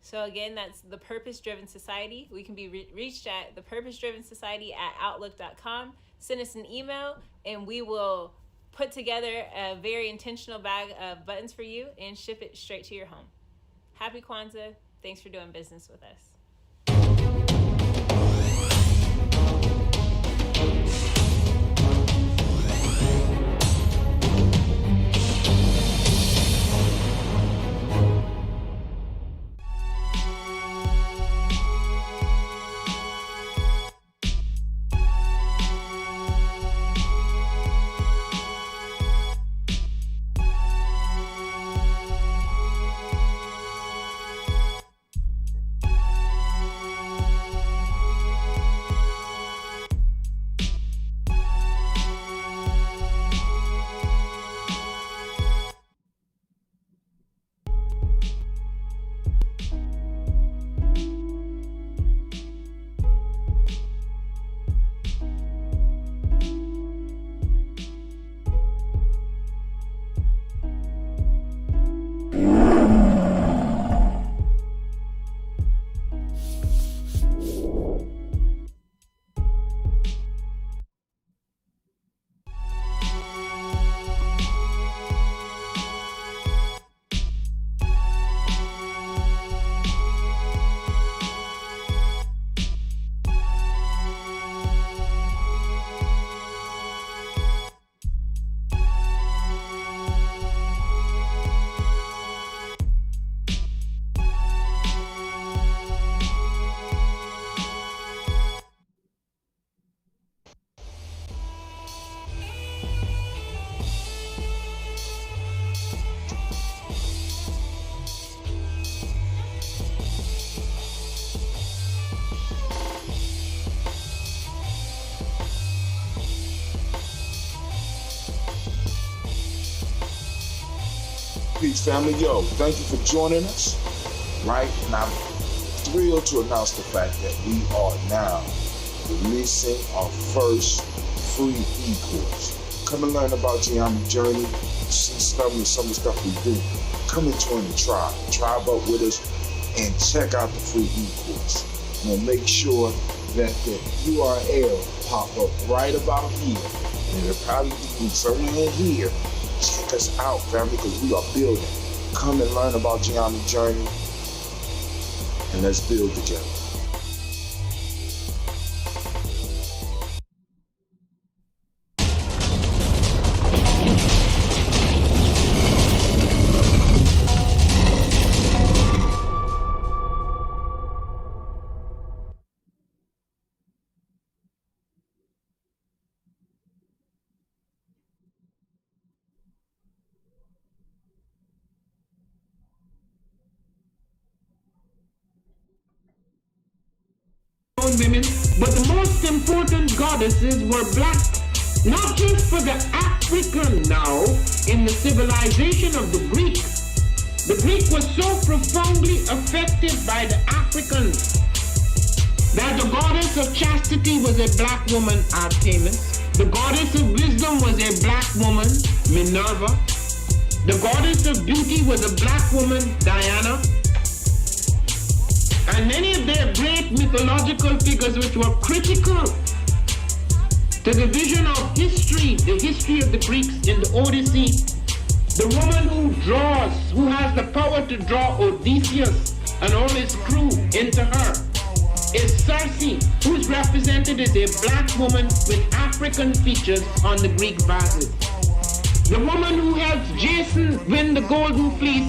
So again, that's the Purpose Driven Society. We can be reached at thepurposedrivensociety@outlook.com. Send us an email, and we will put together a very intentional bag of buttons for you and ship it straight to your home. Happy Kwanzaa. Thanks for doing business with us. Peace, family. Yo, thank you for joining us. Right? And I'm thrilled to announce the fact that we are now releasing our first free e-course. Come and learn about Ujamaa journey, see some of the stuff we do. Come and join the tribe. Tribe up with us and check out the free e-course. And make sure that the URL pop up right about here. And it'll probably be somewhere here. Check us out, family, because we are building. Come and learn about Ujamaa journey, and let's build together. known women, but the most important goddesses were black. Not just for the African now, in the civilization of the Greek. The Greek was so profoundly affected by the Africans that the goddess of chastity was a black woman, Artemis. The goddess of wisdom was a black woman, Minerva. The goddess of beauty was a black woman, Diana. And many of their great mythological figures which were critical to the vision of history, the history of the Greeks in the Odyssey. The woman who draws, who has the power to draw Odysseus and all his crew into her, is Circe, who is represented as a black woman with African features on the Greek vases. The woman who helps Jason win the Golden Fleece